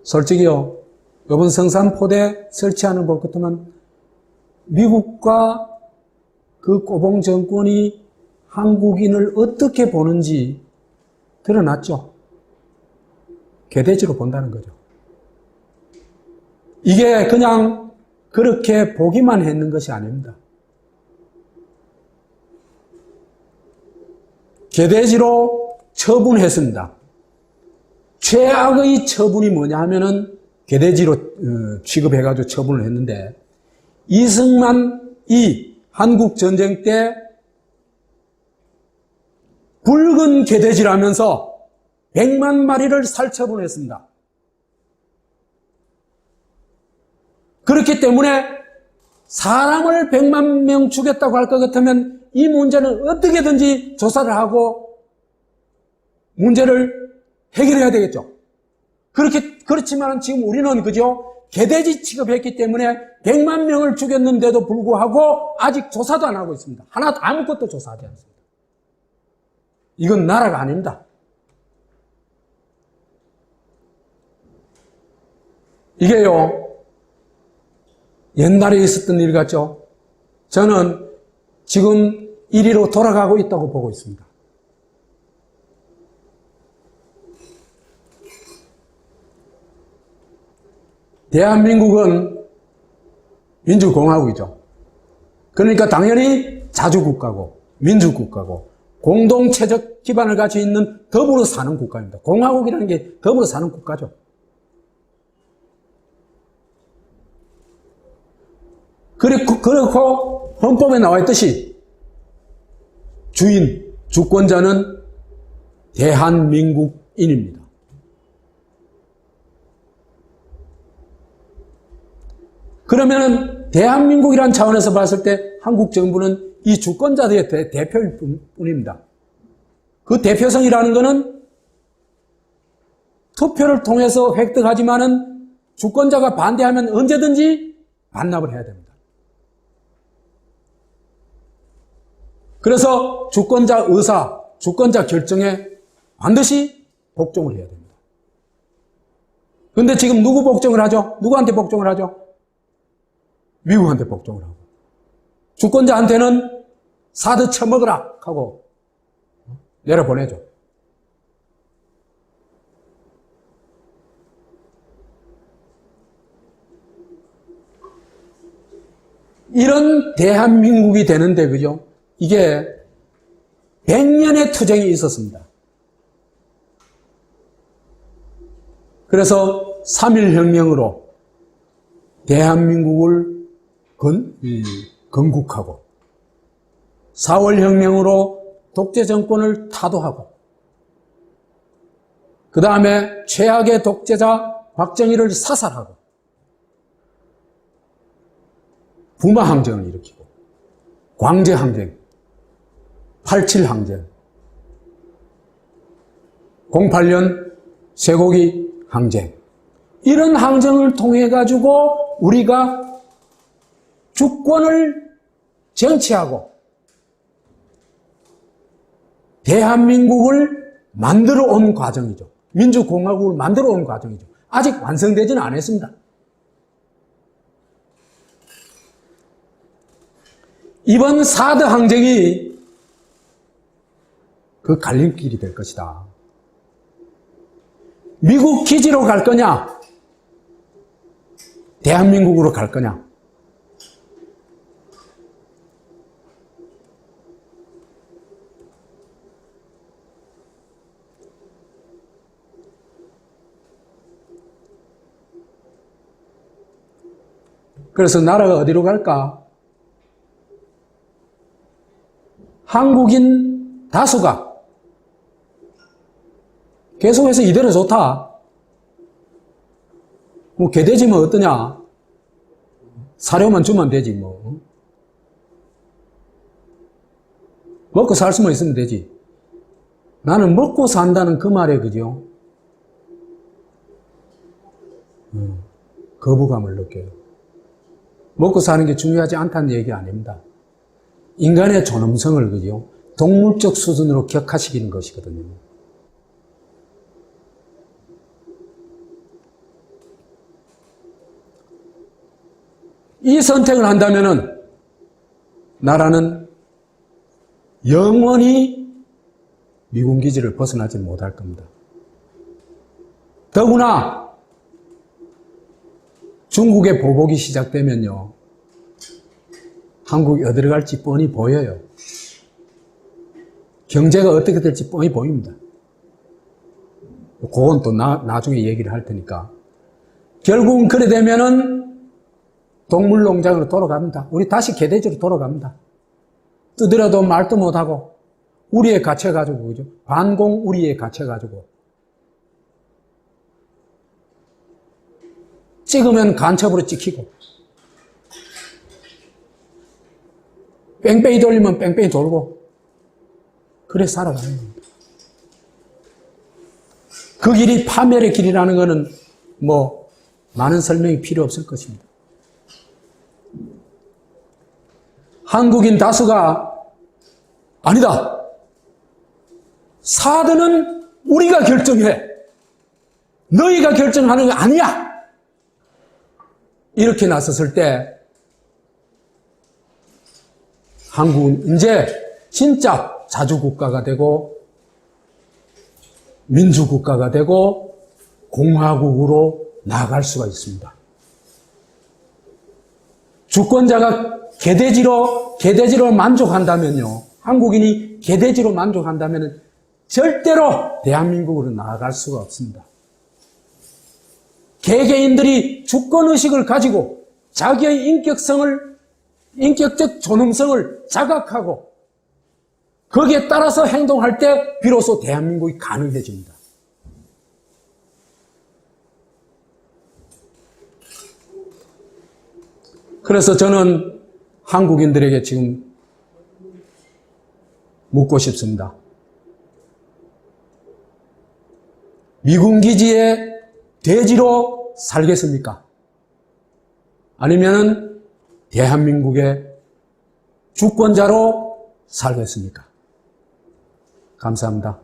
솔직히요, 이번 성산포대 설치하는 것 같으면 미국과 그 꼬봉 정권이 한국인을 어떻게 보는지 드러났죠. 개돼지로 본다는 거죠. 이게 그냥 그렇게 보기만 했는 것이 아닙니다. 개돼지로 처분했습니다. 최악의 처분이 뭐냐 하면은 개돼지로 취급해가지고 처분을 했는데 이승만이 한국전쟁 때 붉은 개돼지라면서 100만 마리를 살처분했습니다. 그렇기 때문에 사람을 100만 명 죽였다고 할 것 같으면 이 문제는 어떻게든지 조사를 하고 문제를 해결해야 되겠죠. 그렇지만 지금 우리는 그죠? 개돼지 취급했기 때문에 100만 명을 죽였는데도 불구하고 아직 조사도 안 하고 있습니다. 아무것도 조사하지 않습니다. 이건 나라가 아닙니다. 이게요, 옛날에 있었던 일 같죠? 저는 지금 이리로 돌아가고 있다고 보고 있습니다. 대한민국은 민주공화국이죠. 그러니까 당연히 자주국가고 민주국가고 공동체적 기반을 가지고 있는 더불어 사는 국가입니다. 공화국이라는 게 더불어 사는 국가죠. 그렇고 헌법에 나와 있듯이 주인, 주권자는 대한민국인입니다. 그러면은 대한민국이라는 차원에서 봤을 때 한국 정부는 이 주권자들의 대표일 뿐입니다. 그 대표성이라는 것은 투표를 통해서 획득하지만은 주권자가 반대하면 언제든지 반납을 해야 됩니다. 그래서 주권자 의사, 주권자 결정에 반드시 복종을 해야 됩니다. 그런데 지금 누구 복종을 하죠? 누구한테 복종을 하죠? 미국한테 복종을 하고. 주권자한테는 사드 처먹으라 하고 내려보내죠. 이런 대한민국이 되는데, 그죠? 이게 100년의 투쟁이 있었습니다. 그래서 3.1혁명으로 대한민국을 건국하고 4.1혁명으로 독재 정권을 타도하고 그 다음에 최악의 독재자 박정희를 사살하고 부마항쟁을 일으키고 광제항쟁, 87항쟁, 08년 쇠고기 항쟁, 이런 항쟁을 통해 가지고 우리가 주권을 쟁취하고 대한민국을 만들어 온 과정이죠. 민주공화국을 만들어 온 과정이죠. 아직 완성되지는 않았습니다. 이번 사드 항쟁이 그 갈림길이 될 것이다. 미국 기지로 갈 거냐? 대한민국으로 갈 거냐? 그래서 나라가 어디로 갈까? 한국인 다수가 계속해서 이대로 좋다. 뭐 개돼지면 어떠냐? 사료만 주면 되지 뭐. 먹고 살 수만 있으면 되지. 나는 먹고 산다는 그 말에 그죠? 거부감을 느껴요. 먹고 사는 게 중요하지 않다는 얘기 아닙니다. 인간의 존엄성을 그죠? 동물적 수준으로 격화시키는 것이거든요. 이 선택을 한다면은 나라는 영원히 미군 기지를 벗어나지 못할 겁니다. 더구나 중국의 보복이 시작되면요, 한국이 어디로 갈지 뻔히 보여요. 경제가 어떻게 될지 뻔히 보입니다. 그건 또 나중에 얘기를 할 테니까. 결국은 그래 되면은 동물농장으로 돌아갑니다. 우리 다시 개돼지로 돌아갑니다. 뜨더라도 말도 못하고 우리에 갇혀가지고, 그죠? 반공 우리에 갇혀가지고 찍으면 간첩으로 찍히고 뺑뺑이 돌리면 뺑뺑이 돌고 그래 살아가는 겁니다. 그 길이 파멸의 길이라는 것은 뭐 많은 설명이 필요 없을 것입니다. 한국인 다수가 아니다. 사드는 우리가 결정해. 너희가 결정하는 게 아니야. 이렇게 나섰을 때 한국은 이제 진짜 자주국가가 되고 민주국가가 되고 공화국으로 나아갈 수가 있습니다. 주권자가 개돼지로 만족한다면요, 한국인이 개돼지로 만족한다면 절대로 대한민국으로 나아갈 수가 없습니다. 개개인들이 주권의식을 가지고 자기의 인격적 존엄성을 자각하고 거기에 따라서 행동할 때 비로소 대한민국이 가능해집니다. 그래서 저는 한국인들에게 지금 묻고 싶습니다. 미군 기지에 돼지로 살겠습니까? 아니면 대한민국의 주권자로 살겠습니까? 감사합니다.